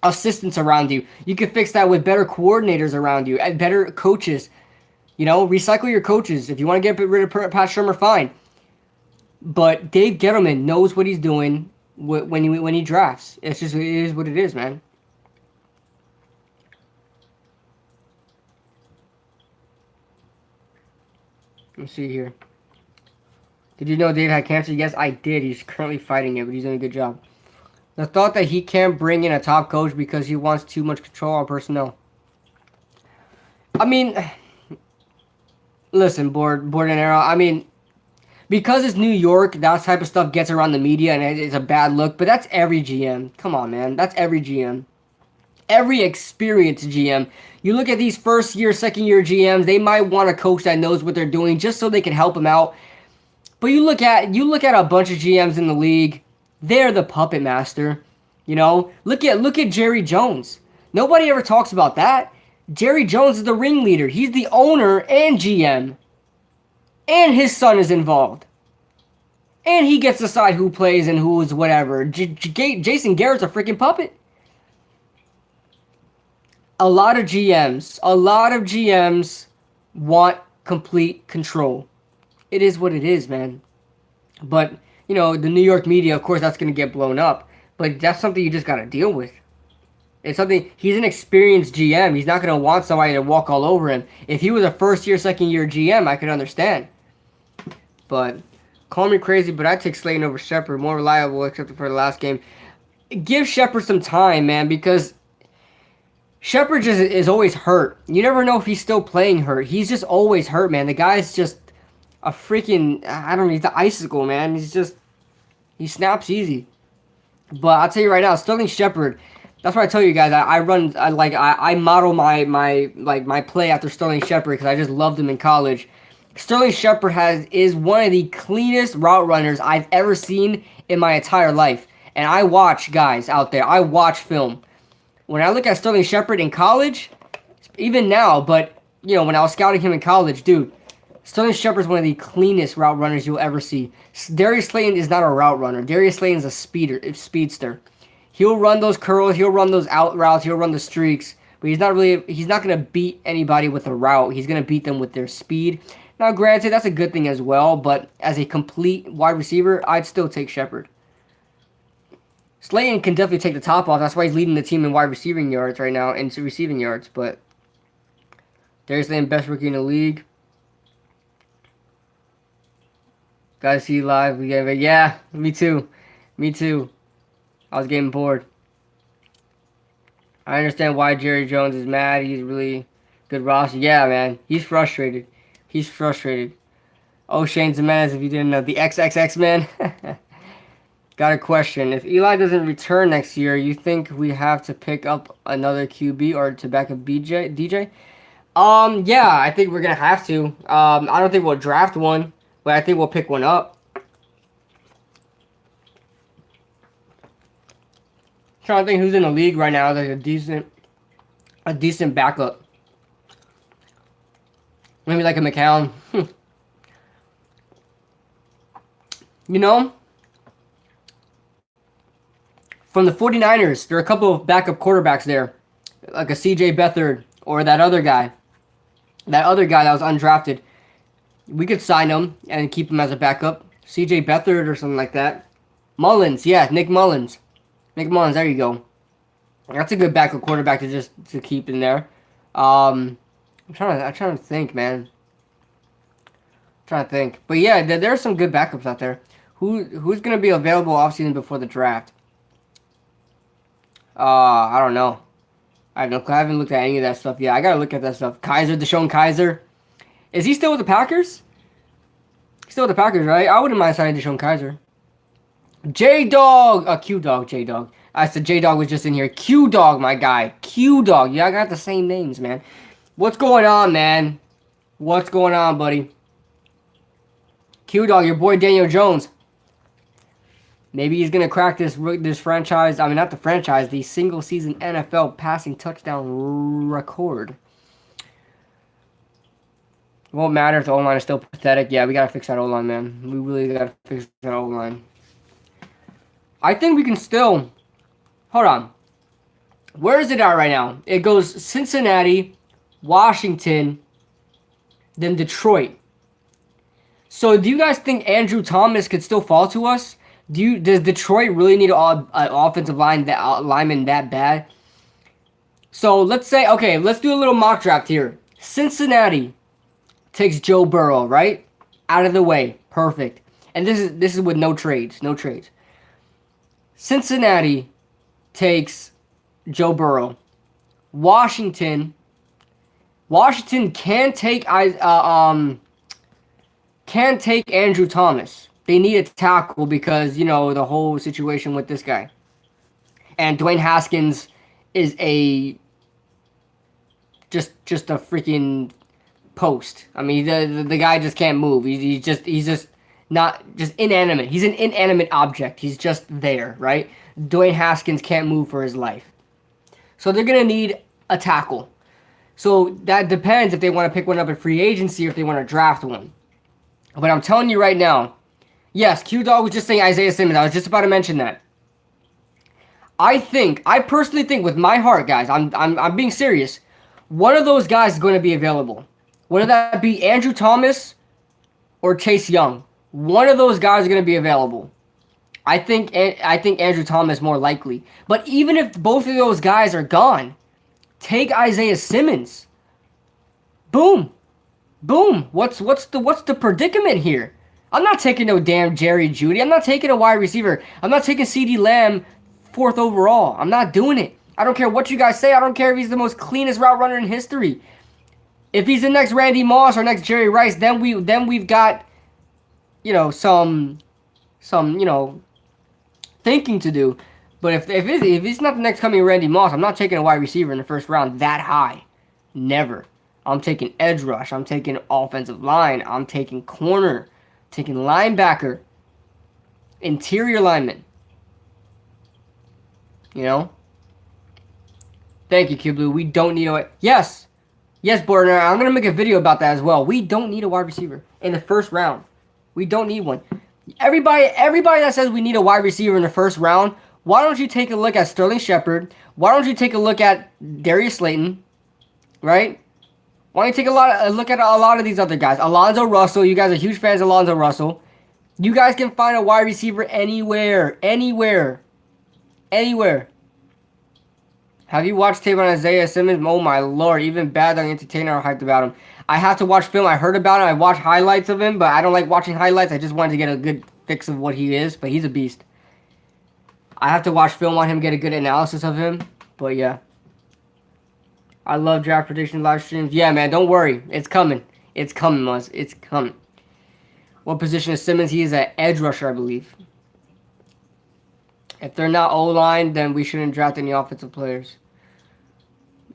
assistants around you. You can fix that with better coordinators around you and better coaches. Recycle your coaches. If you want to get rid of Pat Shermer, fine. But Dave Gettleman knows what he's doing when he drafts. It is what it is, man. Let's see here. Did you know Dave had cancer? Yes, I did. He's currently fighting it, but he's doing a good job. The thought that he can't bring in a top coach because he wants too much control on personnel. I mean, listen, Board and Arrow. I mean, because it's New York, that type of stuff gets around the media, and it's a bad look. But that's every GM. Come on, man. That's every GM. Every experienced GM. You look at these first-year, second-year GMs, they might want a coach that knows what they're doing just so they can help them out. But you look at a bunch of GMs in the league, they're the puppet master. Look at Jerry Jones. Nobody ever talks about that. Jerry Jones is the ringleader. He's the owner and GM. And his son is involved. And he gets to decide who plays and who's whatever. Jason Garrett's a freaking puppet. A lot of GMs want complete control. It is what it is, man. But, the New York media, of course, that's going to get blown up. But that's something you just got to deal with. It's something, he's an experienced GM. He's not going to want somebody to walk all over him. If he was a first-year, second-year GM, I could understand. But, call me crazy, but I take Slayton over Shepard. More reliable, except for the last game. Give Shepard some time, man, because Shepard just is always hurt. You never know if he's still playing hurt. He's just always hurt, man. The guy's just a freaking, I don't know, he's the icicle, man. He snaps easy. But I'll tell you right now, Sterling Shepard, that's what I tell you guys. I model my play after Sterling Shepard because I just loved him in college. Sterling Shepard is one of the cleanest route runners I've ever seen in my entire life. And I watch guys out there. I watch film. When I look at Sterling Shepard in college, even now, but when I was scouting him in college, dude, Sterling Shepard is one of the cleanest route runners you'll ever see. Darius Slayton is not a route runner. Darius Slayton is a speedster. He'll run those curls. He'll run those out routes. He'll run the streaks. But he's not going to beat anybody with a route. He's going to beat them with their speed. Now, granted, that's a good thing as well. But as a complete wide receiver, I'd still take Shepard. Slayton can definitely take the top off. That's why he's leading the team in wide receiving yards right now and receiving yards. But Darius Slayton, best rookie in the league. Guys, see live. Yeah, me too. I was getting bored. I understand why Jerry Jones is mad. He's really good roster. Yeah, man. He's frustrated. O'Shane Ximines, if you didn't know. The XXX man. Got a question. If Eli doesn't return next year, you think we have to pick up another QB or to back up DJ? Yeah, I think we're going to have to. I don't think we'll draft one, but I think we'll pick one up. Trying to think who's in the league right now. Like a decent backup. Maybe like a McCown. You know, from the 49ers, there are a couple of backup quarterbacks there. Like a CJ Beathard or that other guy. That other guy that was undrafted. We could sign him and keep him as a backup. CJ Beathard or something like that. Mullins, yeah, Nick Mullins. Nick Mullins, there you go. That's a good backup quarterback to keep in there. I'm trying to think, man. Trying to think. But yeah, there are some good backups out there. Who's gonna be available offseason before the draft? I don't know. I haven't looked at any of that stuff yet. I gotta look at that stuff. Deshaun Kaiser. Is he still with the Packers? He's still with the Packers, right? I wouldn't mind signing Deshaun Kaiser. J-Dog! Q-Dog, J-Dog. I said J-Dog was just in here. Q-Dog, my guy. Q-Dog. Yeah, I got the same names, man. What's going on, man? What's going on, buddy? Q-Dog, your boy Daniel Jones. Maybe he's going to crack this franchise. I mean, not the franchise. The single-season NFL passing touchdown record. It won't matter if the O-line is still pathetic. Yeah, we got to fix that O-line, man. We really got to fix that O-line. I think we can still... Hold on. Where is it at right now? It goes Cincinnati, Washington, then Detroit. So do you guys think Andrew Thomas could still fall to us? Does Detroit really need an offensive lineman that bad? So let's say, okay, let's do a little mock draft here. Cincinnati takes Joe Burrow, right? Out of the way. Perfect. And this is with no trades. No trades. Cincinnati takes Joe Burrow. Washington can take Andrew Thomas. They need a tackle because, you know, the whole situation with this guy. And Dwayne Haskins is just a freaking post. I mean, the guy just can't move. He's just not just inanimate. He's an inanimate object. He's just there, right? Dwayne Haskins can't move for his life. So they're going to need a tackle. So that depends if they want to pick one up in free agency or if they want to draft one. But I'm telling you right now, yes, Q-Dog was just saying Isaiah Simmons. I was just about to mention that. I personally think with my heart, guys, I'm being serious. One of those guys is going to be available. Whether that be Andrew Thomas or Chase Young. One of those guys is going to be available. I think Andrew Thomas more likely. But even if both of those guys are gone, take Isaiah Simmons. Boom. Boom. What's the predicament here? I'm not taking no damn Jerry Jeudy. I'm not taking a wide receiver. I'm not taking CeeDee Lamb 4th overall. I'm not doing it. I don't care what you guys say. I don't care if he's the most cleanest route runner in history. If he's the next Randy Moss or next Jerry Rice, then we've got, you know, some you know, thinking to do. But if it's not the next coming Randy Moss, I'm not taking a wide receiver in the first round that high. Never. I'm taking edge rush. I'm taking offensive line. I'm taking corner. Taking linebacker. Interior lineman. You know? Thank you, Q-Blue. We don't need a... Yes! Yes, Border. I'm going to make a video about that as well. We don't need a wide receiver in the first round. We don't need one. Everybody that says we need a wide receiver in the first round, why don't you take a look at Sterling Shepard? Why don't you take a look at Darius Slayton? Right? Why don't you take a look at a lot of these other guys? Alonzo Russell. You guys are huge fans of Alonzo Russell. You guys can find a wide receiver anywhere. Anywhere. Anywhere. Have you watched tape on Isaiah Simmons? Oh my lord, even bad on Entertainer are hyped about him. I have to watch film. I heard about him. I watched highlights of him, but I don't like watching highlights. I just wanted to get a good fix of what he is, but he's a beast. I have to watch film on him, get a good analysis of him, but yeah. I love draft prediction live streams. Yeah, man, don't worry. It's coming. It's coming, Muzz. It's coming. What position is Simmons? He is an edge rusher, I believe. If they're not O-line, then we shouldn't draft any offensive players.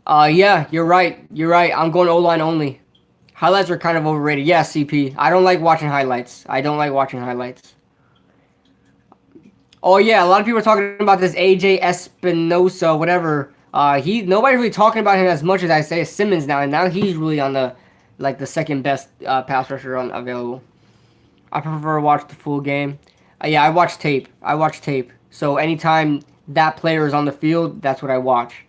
Yeah, you're right. You're right. I'm going O-line only. Highlights are kind of overrated. Yeah, CP. I don't like watching highlights. I don't like watching highlights. Oh yeah, a lot of people are talking about this AJ Espinosa, whatever. Nobody's really talking about him as much as I say Simmons now, and now he's really on the second best pass rusher available. I prefer to watch the full game. Yeah, I watch tape. I watch tape. So anytime that player is on the field, that's what I watch.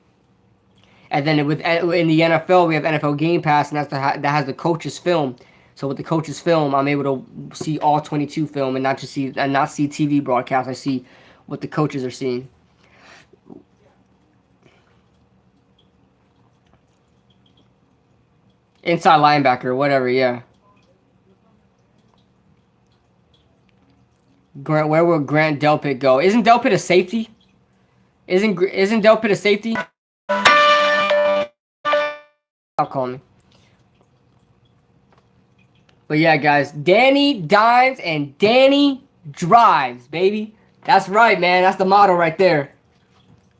And then in the NFL, we have NFL Game Pass, and that has the coaches' film. So with the coaches' film, I'm able to see all 22 film and not see TV broadcasts. I see what the coaches are seeing. Inside linebacker, whatever. Yeah. Where will Grant Delpit go? Isn't Delpit a safety? Isn't Delpit a safety? Stop calling me. But yeah, guys, Danny dimes and Danny drives, baby. That's right, man. That's the motto right there.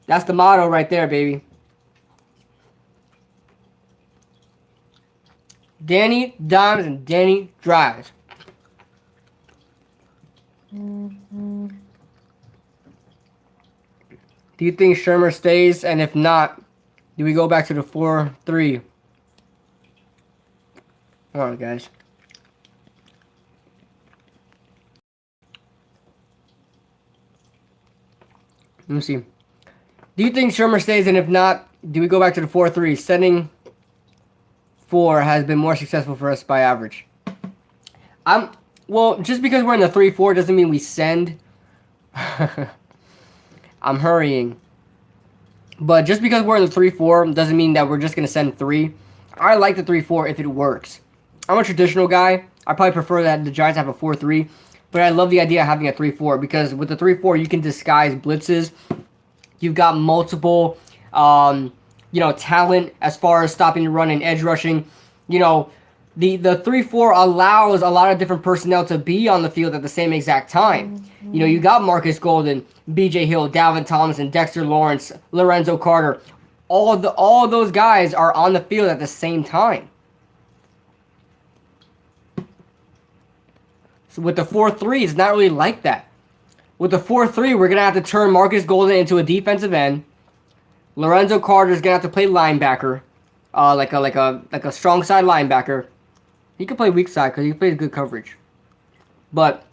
That's the motto right there, baby. Danny dimes and Danny drives. Do you think Shermer stays? And if not, do we go back to the 4-3? Hold on, guys. Let me see. Do you think Shermer stays? And if not, do we go back to the 4-3? Sending 4 has been more successful for us by average. Well, just because we're in the 3-4 doesn't mean we send. I'm hurrying. But just because we're in the 3-4 doesn't mean that we're just going to send 3. I like the 3-4 if it works. I'm a traditional guy. I probably prefer that the Giants have a 4-3. But I love the idea of having a 3-4 because with the 3-4 you can disguise blitzes. You've got multiple, talent as far as stopping the run and edge rushing. The 3-4 allows a lot of different personnel to be on the field at the same exact time. You got Marcus Golden, B.J. Hill, Dalvin Thompson, Dexter Lawrence, Lorenzo Carter. All of those guys are on the field at the same time. So with the 4-3, it's not really like that. With the 4-3, we're gonna have to turn Marcus Golden into a defensive end. Lorenzo Carter is gonna have to play linebacker, like a strong side linebacker. He can play weak side because he plays good coverage. But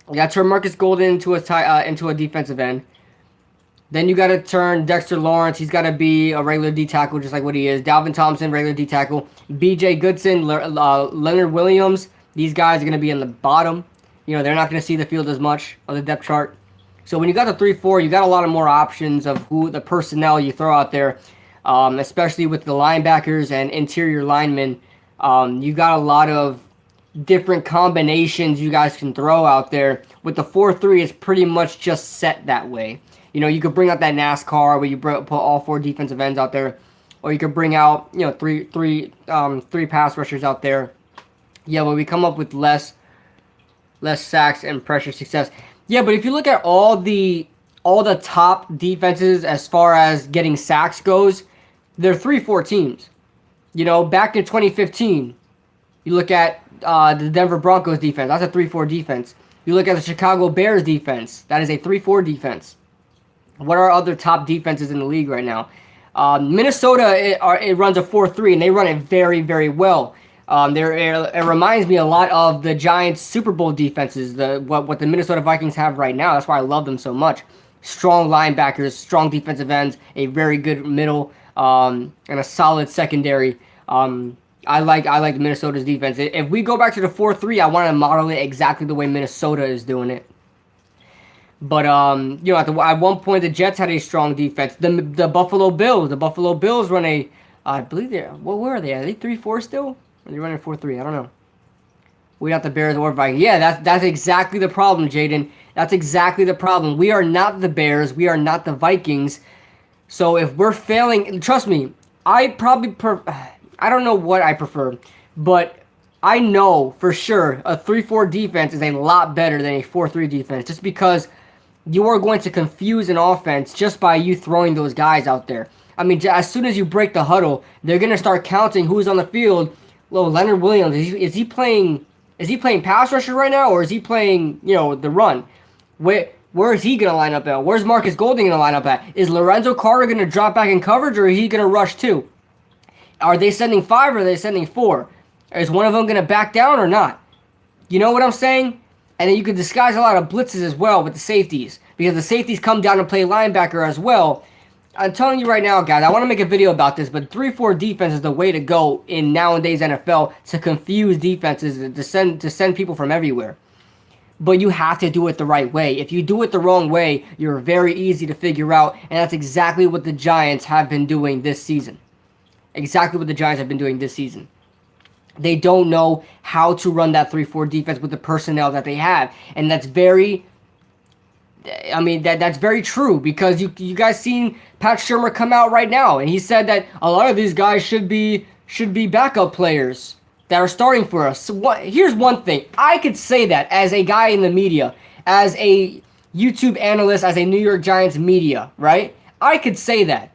you got to turn Marcus Golden into a defensive end. Then you got to turn Dexter Lawrence. He's got to be a regular D tackle, just like what he is. Dalvin Thompson, regular D tackle. B.J. Goodson, Leonard Williams. These guys are going to be in the bottom. They're not going to see the field as much on the depth chart. So when you got the 3-4, you got a lot of more options of who the personnel you throw out there, especially with the linebackers and interior linemen. You got a lot of different combinations you guys can throw out there. With the 4-3, it's pretty much just set that way. You could bring out that NASCAR where you put all 4 defensive ends out there, or you could bring out three pass rushers out there. Yeah, but we come up with less sacks and pressure success. Yeah, but if you look at all the top defenses as far as getting sacks goes, they're 3-4 teams. Back in 2015, you look at the Denver Broncos defense. That's a 3-4 defense. You look at the Chicago Bears defense. That is a 3-4 defense. What are other top defenses in the league right now? Minnesota, it runs a 4-3, and they run it very, very well. It reminds me a lot of the Giants' Super Bowl defenses, what the Minnesota Vikings have right now. That's why I love them so much. Strong linebackers, strong defensive ends, a very good middle, and a solid secondary. I like Minnesota's defense. If we go back to the 4-3, I want to model it exactly the way Minnesota is doing it. But at one point the Jets had a strong defense. The Buffalo Bills run a, I believe where are they? Are they 3-4 still? Or are they running 4-3? I don't know. We got the Bears or Vikings. Yeah, that's exactly the problem, Jaden. That's exactly the problem. We are not the Bears. We are not the Vikings. So if we're failing, trust me, I don't know what I prefer, but I know for sure a 3-4 defense is a lot better than a 4-3 defense, just because you are going to confuse an offense just by you throwing those guys out there. I mean, as soon as you break the huddle, they're going to start counting who's on the field. Well, Leonard Williams, is he playing pass rusher right now, or is he playing, the run? Where is he going to line up at? Where's Marcus Golding going to line up at? Is Lorenzo Carter going to drop back in coverage, or is he going to rush too? Are they sending 5 or are they sending 4? Is one of them going to back down or not? You know what I'm saying? And then you can disguise a lot of blitzes as well with the safeties, because the safeties come down and play linebacker as well. I'm telling you right now, guys, I want to make a video about this, but 3-4 defense is the way to go in nowadays NFL to confuse defenses, to send people from everywhere. But you have to do it the right way. If you do it the wrong way, you're very easy to figure out, and that's exactly what the Giants have been doing this season. Exactly what the Giants have been doing this season. They don't know how to run that 3-4 defense with the personnel that they have, and that's very... I mean, that's very true, because you guys seen Pat Shermer come out right now, and he said that a lot of these guys should be backup players that are starting for us. So here's one thing. I could say that as a guy in the media, as a YouTube analyst, as a New York Giants media, right? I could say that.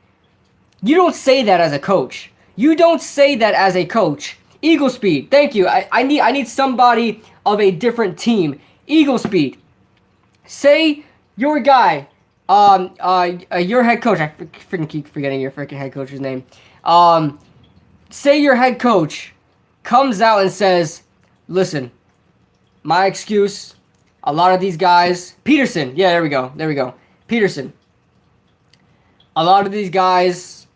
You don't say that as a coach. You don't say that as a coach. Eagle Speed, thank you. I need somebody of a different team. Eagle Speed, say your guy, your head coach. I freaking keep forgetting your freaking head coach's name. Say your head coach comes out and says, "Listen, my excuse. A lot of these guys, Peterson. Yeah, there we go. Peterson. A lot of these guys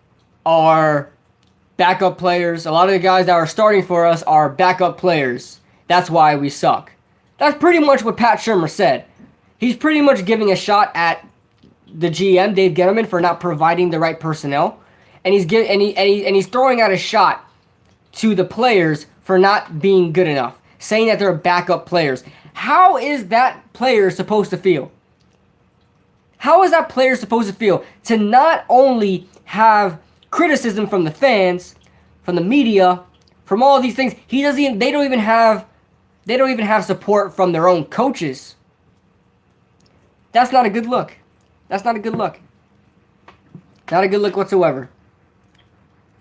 are backup players. A lot of the guys that are starting for us are backup players. That's why we suck." That's pretty much what Pat Shermer said. He's pretty much giving a shot at the GM, Dave Gettleman, for not providing the right personnel, and he's throwing out a shot to the players for not being good enough, saying that they're backup players. How is that player supposed to feel? How is that player supposed to feel to not only have criticism from the fans, from the media, from all these things? They don't even have support from their own coaches. That's not a good look. That's not a good look. Not a good look whatsoever.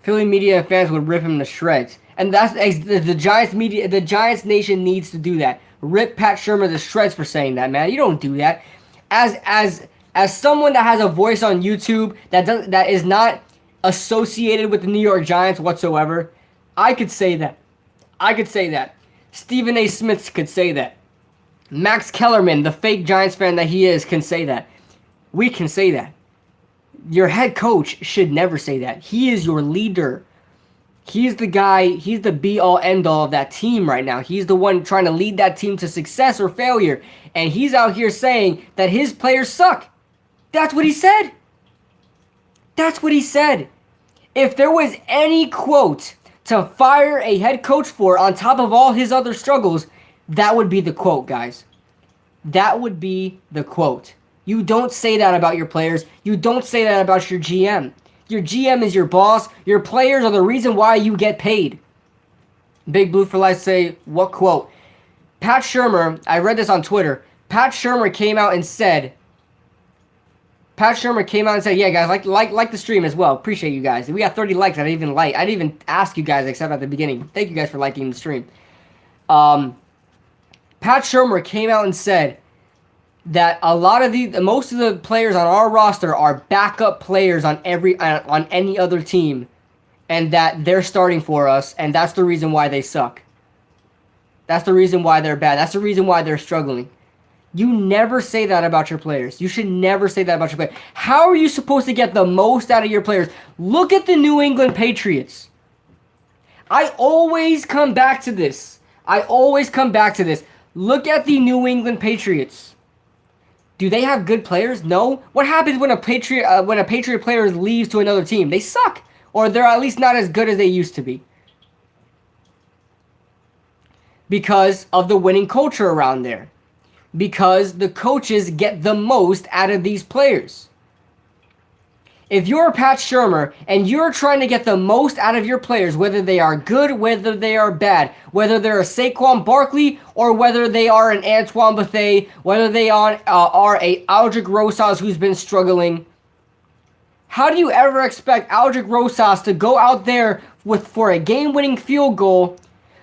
Philly media and fans would rip him to shreds. And that's the Giants media, the Giants nation needs to do that. Rip Pat Shermer to shreds for saying that, man. You don't do that. As someone that has a voice on YouTube that is not associated with the New York Giants whatsoever, I could say that. Stephen A. Smith could say that. Max Kellerman, the fake Giants fan that he is, can say that. We can say that. Your head coach should never say that. He is your leader. He's the guy, he's the be-all, end-all of that team right now. He's the one trying to lead that team to success or failure. And he's out here saying that his players suck. That's what he said. That's what he said. If there was any quote to fire a head coach for on top of all his other struggles, that would be the quote, guys. That would be the quote. You don't say that about your players. You don't say that about your GM. Your GM is your boss. Your players are the reason why you get paid. Big Blue for Life say, what quote? Pat Shermer, I read this on Twitter. Pat Shermer came out and said, yeah, guys, like the stream as well. Appreciate you guys. We got 30 likes. I didn't even ask you guys except at the beginning. Thank you guys for liking the stream. Pat Shermer came out and said that most of the players on our roster are backup players on any other team, and that they're starting for us, and that's the reason why they suck. That's the reason why they're bad. That's the reason why they're struggling. You never say that about your players. You should never say that about your players. How are you supposed to get the most out of your players? Look at the New England Patriots. I always come back to this. Look at the New England Patriots. Do they have good players? No. What happens when a Patriot player leaves to another team? They suck, or they're at least not as good as they used to be, because of the winning culture around there, because the coaches get the most out of these players. If you're Pat Shermer and you're trying to get the most out of your players, whether they are good, whether they are bad, whether they're a Saquon Barkley or whether they are an Antoine Bethea, whether they are a Aldrick Rosas who's been struggling, how do you ever expect Aldrick Rosas to go out there for a game-winning field goal,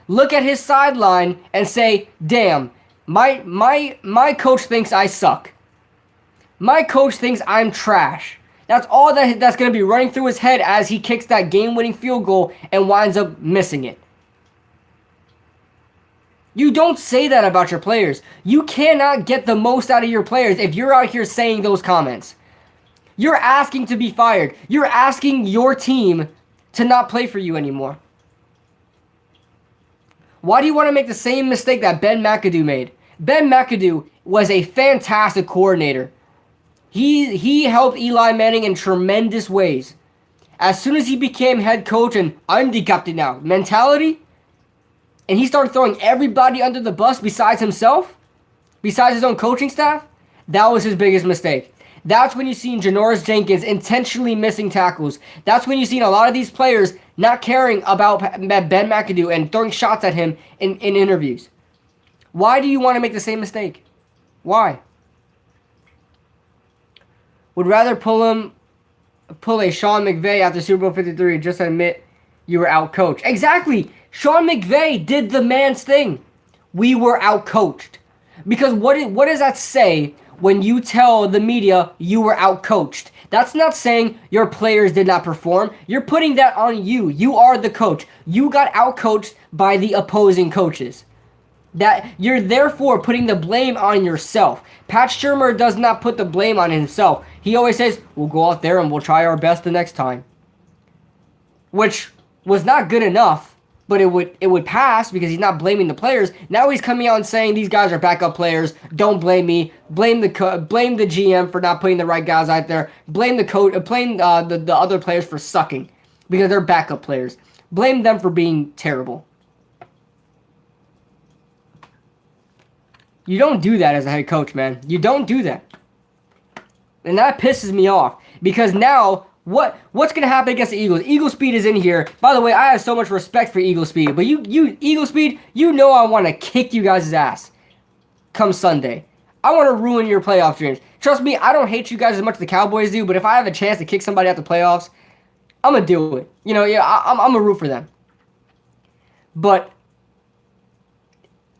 look at his sideline, and say, "Damn, my coach thinks I suck"? My coach thinks I'm trash. That's all that's going to be running through his head as he kicks that game-winning field goal and winds up missing it. You don't say that about your players. You cannot get the most out of your players if you're out here saying those comments. You're asking to be fired. You're asking your team to not play for you anymore. Why do you want to make the same mistake that Ben McAdoo made? Ben McAdoo was a fantastic coordinator. He helped Eli Manning in tremendous ways. As soon as he became head coach and I'm the captain now mentality, and he started throwing everybody under the bus besides himself, besides his own coaching staff, that was his biggest mistake. That's when you've seen Janoris Jenkins intentionally missing tackles. That's when you've seen a lot of these players not caring about Ben McAdoo and throwing shots at him in interviews. Why do you want to make the same mistake? Why? Would rather pull a Sean McVay after Super Bowl 53 and just admit you were outcoached. Exactly. Sean McVay did the man's thing. We were outcoached. Because what does that say when you tell the media you were outcoached? That's not saying your players did not perform. You're putting that on you. You are the coach. You got outcoached by the opposing coaches. That you're therefore putting the blame on yourself. Pat Shermer does not put the blame on himself. He always says, we'll go out there and we'll try our best the next time. Which was not good enough, but it would pass because he's not blaming the players. Now he's coming out and saying these guys are backup players. Don't blame me. Blame the GM for not putting the right guys out there. Blame the coach. Blame the other players for sucking because they're backup players. Blame them for being terrible. You don't do that as a head coach, man. You don't do that. And that pisses me off. Because now, what's going to happen against the Eagles? Eagle Speed is in here. By the way, I have so much respect for Eagle Speed. But you Eagle Speed, you know I want to kick you guys' ass come Sunday. I want to ruin your playoff dreams. Trust me, I don't hate you guys as much as the Cowboys do. But if I have a chance to kick somebody out the playoffs, I'm going to do it. You know, yeah, I'm going to root for them. But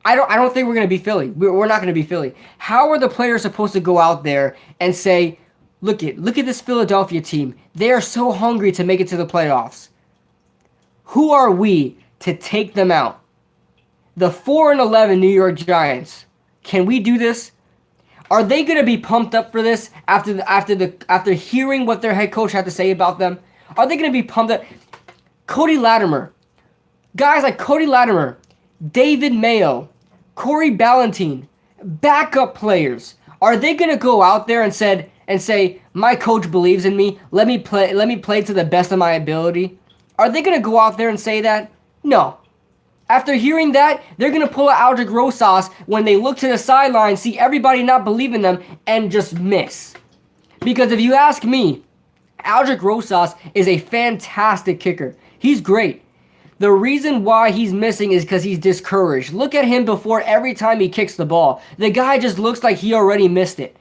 I don't think we're going to be Philly. We're not going to be Philly. How are the players supposed to go out there and say, look at this Philadelphia team. They are so hungry to make it to the playoffs. Who are we to take them out? The 4-11 New York Giants. Can we do this? Are they going to be pumped up for this after hearing what their head coach had to say about them? Are they going to be pumped up? Cody Latimer. Guys like Cody Latimer, David Mayo, Corey Ballentine, backup players. Are they going to go out there and say, my coach believes in me, let me play to the best of my ability? Are they going to go out there and say that? No. After hearing that, they're going to pull out Aldrick Rosas when they look to the sideline, see everybody not believe in them, and just miss. Because if you ask me, Aldrick Rosas is a fantastic kicker. He's great. The reason why he's missing is because he's discouraged. Look at him before every time he kicks the ball. The guy just looks like he already missed it.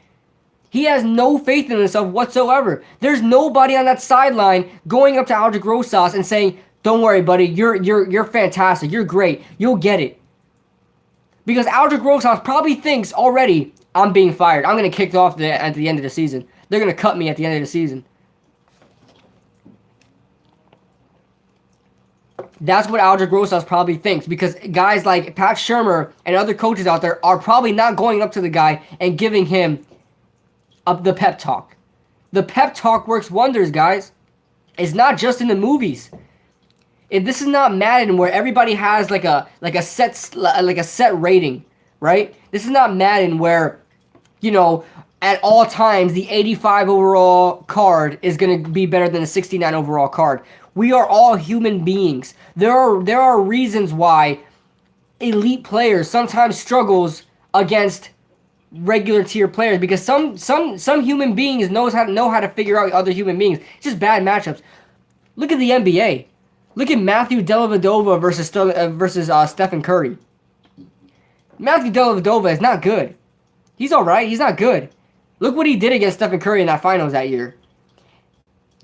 He has no faith in himself whatsoever. There's nobody on that sideline going up to Aldrick Rosas and saying, don't worry, buddy, you're fantastic. You're great. You'll get it. Because Aldrick Rosas probably thinks already, I'm being fired. I'm going to kick off at the end of the season. They're going to cut me at the end of the season. That's what Aldrick Rosas probably thinks, because guys like Pat Shermer and other coaches out there are probably not going up to the guy and giving him the pep talk. The pep talk works wonders, guys. It's not just in the movies. This is not Madden where everybody has like a set rating, right? This is not Madden where, you know, at all times the 85 overall card is going to be better than a 69 overall card. We are all human beings. There are reasons why elite players sometimes struggles against regular tier players, because some human beings know how to figure out other human beings. It's just bad matchups. Look at the NBA. Look at Matthew Dellavedova versus Stephen Curry. Matthew Dellavedova is not good. He's all right. He's not good. Look what he did against Stephen Curry in that finals that year.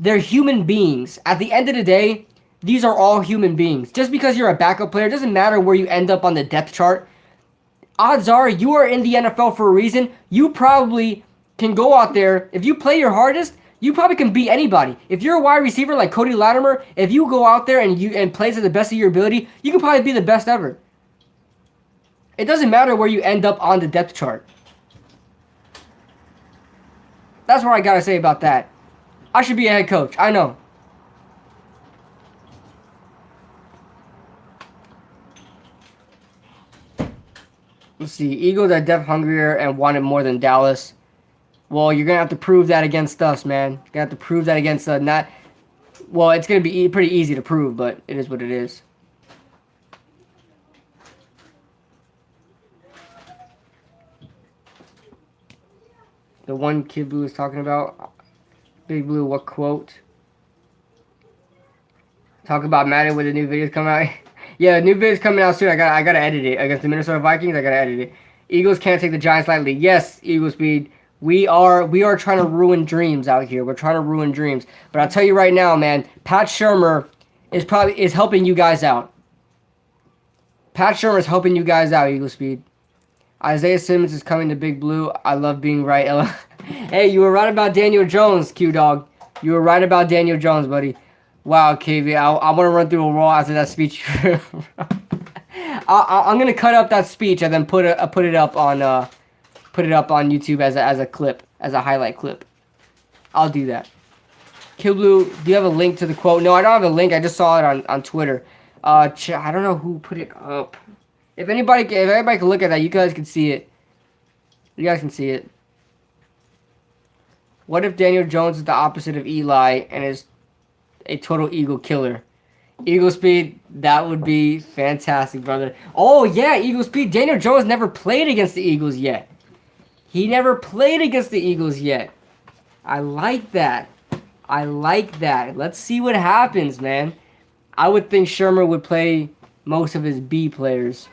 They're human beings. At the end of the day, these are all human beings. Just because you're a backup player, it doesn't matter where you end up on the depth chart. Odds are you are in the NFL for a reason. You probably can go out there. If you play your hardest, you probably can beat anybody. If you're a wide receiver like Cody Latimer, if you go out there and plays at the best of your ability, you can probably be the best ever. It doesn't matter where you end up on the depth chart. That's what I gotta say about that. I should be a head coach. I know. Let's see. Eagles are depth hungrier and want it more than Dallas. Well, you're going to have to prove that against us, man. You're going to have to prove that against not... Well, it's going to be pretty easy to prove, but it is what it is. The one Kid Blue is talking about. Big Blue, what quote? Talk about Madden with the new videos coming out. Yeah, new videos coming out soon. I gotta edit it. Against the Minnesota Vikings, I gotta edit it. Eagles can't take the Giants lightly. Yes, Eagle Speed. We are trying to ruin dreams out here. We're trying to ruin dreams. But I'll tell you right now, man, Pat Shermer is helping you guys out. Pat Shermer is helping you guys out, Eagle Speed. Isaiah Simmons is coming to Big Blue. I love being right. Hey, you were right about Daniel Jones, Q-Dog. You were right about Daniel Jones, buddy. Wow, KV. I want to run through a roll after that speech. I'm gonna cut up that speech and then put it up on YouTube as a clip, as a highlight clip. I'll do that. Kill Blue, do you have a link to the quote? No, I don't have a link. I just saw it on Twitter. I don't know who put it up. If everybody can look at that, you guys can see it. You guys can see it. What if Daniel Jones is the opposite of Eli and is a total Eagle killer? Eagle Speed, that would be fantastic, brother. Oh, yeah, Eagle Speed. Daniel Jones never played against the Eagles yet. He never played against the Eagles yet. I like that. I like that. Let's see what happens, man. I would think Shermer would play most of his B players.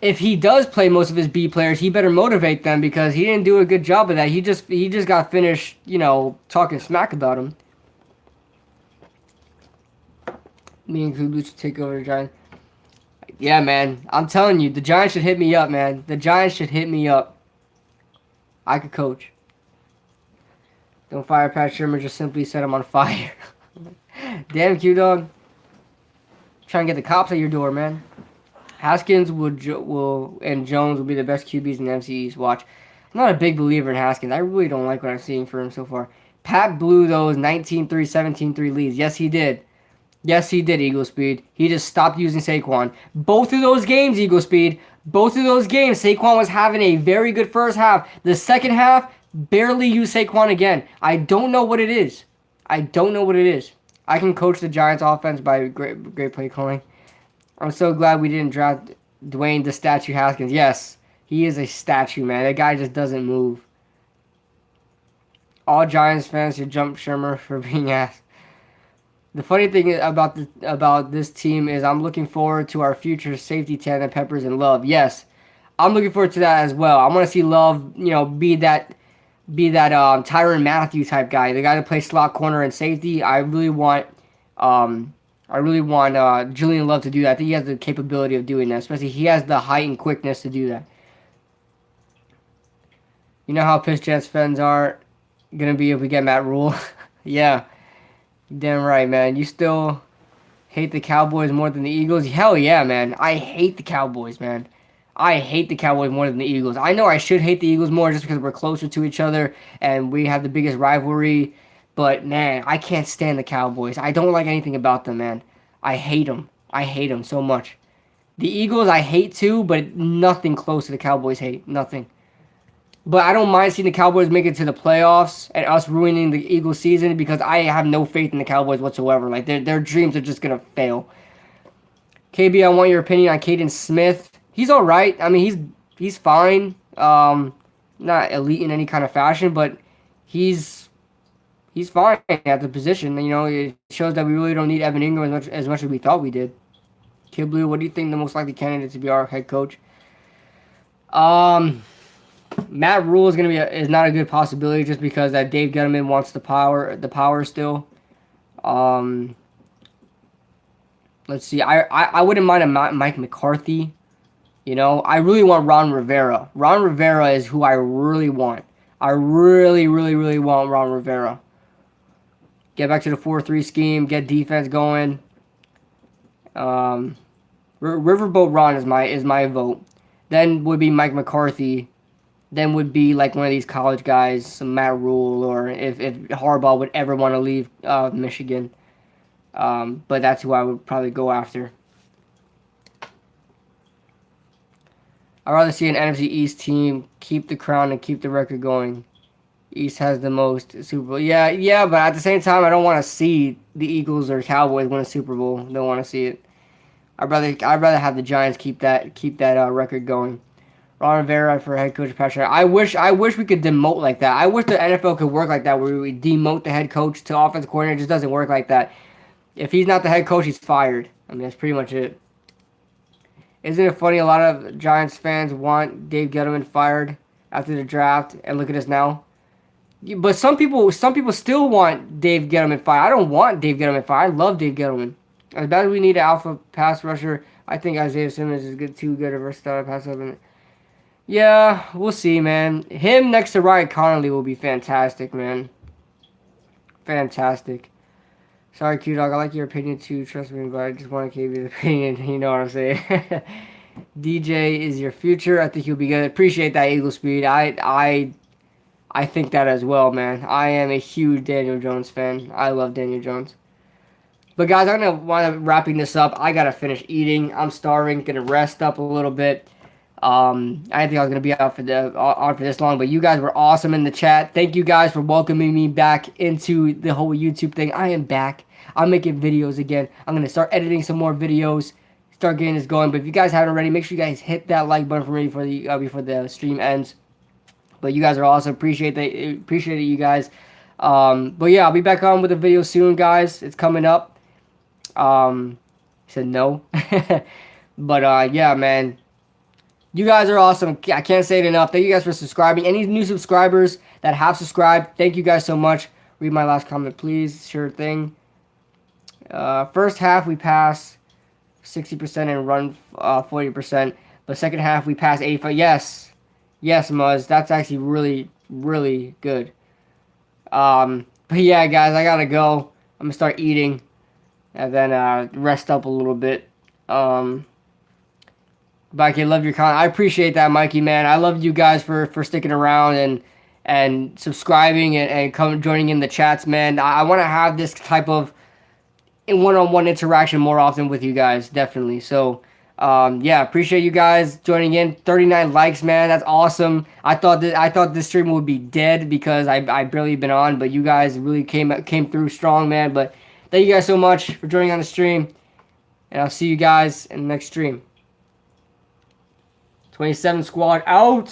If he does play most of his B players, he better motivate them because he didn't do a good job of that. He just got finished, talking smack about him. Me and Kubu should take over the Giants. Yeah, man. I'm telling you, the Giants should hit me up, man. The Giants should hit me up. I could coach. Don't fire Pat Shermer, just simply set him on fire. Damn, Q-Dog. Trying to get the cops at your door, man. Haskins and Jones will be the best QBs in the NFC East. Watch. I'm not a big believer in Haskins. I really don't like what I'm seeing for him so far. Pat blew those 19-3, 17-3 leads. Yes, he did. Yes, he did, Eagle Speed. He just stopped using Saquon. Both of those games, Eagle Speed, both of those games, Saquon was having a very good first half. The second half, barely used Saquon again. I don't know what it is. I don't know what it is. I can coach the Giants offense by great play calling. I'm so glad we didn't draft Dwayne the Statue Haskins. Yes, he is a statue, man. That guy just doesn't move. All Giants fans should jump Shermer for being asked. The funny thing about this team is I'm looking forward to our future safety tandem, Peppers and Love. Yes, I'm looking forward to that as well. I want to see Love, be that Tyrann Mathieu type guy, the guy to play slot corner and safety. I really want Julian Love to do that. I think he has the capability of doing that, especially he has the height and quickness to do that. You know how pissed Jets fans are gonna be if we get Matt Rule? Yeah. Damn right, man. You still hate the Cowboys more than the Eagles? Hell yeah, man. I hate the Cowboys, man. I hate the Cowboys more than the Eagles. I know I should hate the Eagles more just because we're closer to each other and we have the biggest rivalry. But, man, I can't stand the Cowboys. I don't like anything about them, man. I hate them. I hate them so much. The Eagles I hate too, but nothing close to the Cowboys hate. Nothing. But I don't mind seeing the Cowboys make it to the playoffs and us ruining the Eagles season because I have no faith in the Cowboys whatsoever. Like, their dreams are just going to fail. KB, I want your opinion on Caden Smith. He's all right. I mean, he's fine. Not elite in any kind of fashion, but he's fine at the position. It shows that we really don't need Evan Ingram as much as we thought we did. Kid Blue, what do you think the most likely candidate to be our head coach? Matt Rule is not a good possibility just because that Dave Gettleman wants the power still. Let's see. I wouldn't mind a Mike McCarthy. I really want Ron Rivera. Ron Rivera is who I really want. I really, really, really want Ron Rivera. Get back to the 4-3 scheme. Get defense going. Riverboat Ron is my vote. Then would be Mike McCarthy. Then would be like one of these college guys, some Matt Rule, or if Harbaugh would ever want to leave Michigan. But that's who I would probably go after. I'd rather see an NFC East team keep the crown and keep the record going. East has the most Super Bowl. Yeah, but at the same time, I don't want to see the Eagles or Cowboys win a Super Bowl. Don't want to see it. I'd rather have the Giants keep that record going. Ron Rivera for head coach pressure. I wish we could demote like that. I wish the NFL could work like that, where we demote the head coach to offensive coordinator. It just doesn't work like that. If he's not the head coach, he's fired. I mean, that's pretty much it. Isn't it funny? A lot of Giants fans want Dave Gettleman fired after the draft, and look at us now. But some people still want Dave Gettleman fired. I don't want Dave Gettleman fired. I love Dave Gettleman. As bad as we need an alpha pass rusher, I think Isaiah Simmons is too good a versatile pass rusher. Yeah, we'll see, man. Him next to Ryan Connolly will be fantastic, man. Fantastic. Sorry, Q-Dog. I like your opinion too. Trust me, but I just want to give you the opinion. You know what I'm saying? DJ is your future. I think he'll be good. Appreciate that, Eagle Speed. I think that as well, man. I am a huge Daniel Jones fan. I love Daniel Jones. But guys, I'm gonna wind up wrapping this up. I gotta finish eating. I'm starving. Gonna rest up a little bit. I didn't think I was gonna be on for this long, but you guys were awesome in the chat. Thank you guys for welcoming me back into the whole YouTube thing. I am back. I'm making videos again. I'm gonna start editing some more videos. Start getting this going. But if you guys haven't already, make sure you guys hit that like button for me before the stream ends. But you guys are awesome. Appreciate it, you guys. But yeah, I'll be back on with a video soon, guys. It's coming up. He said no. But yeah, man. You guys are awesome. I can't say it enough. Thank you guys for subscribing. Any new subscribers that have subscribed, thank you guys so much. Read my last comment, please. Sure thing. First half, we pass 60% and run 40%. But second half, we pass 85%. Yes, Muzz. That's actually really, really good. But yeah, guys, I gotta go. I'm gonna start eating. And then rest up a little bit. Mikey, love your content. I appreciate that, Mikey, man. I love you guys for sticking around and subscribing and joining in the chats, man. I want to have this type of one-on-one interaction more often with you guys, definitely. So, yeah, appreciate you guys joining in. 39 likes, man. That's awesome. I thought this stream would be dead because I barely been on, but you guys really came through strong, man. But thank you guys so much for joining on the stream, and I'll see you guys in the next stream. 27 squad out.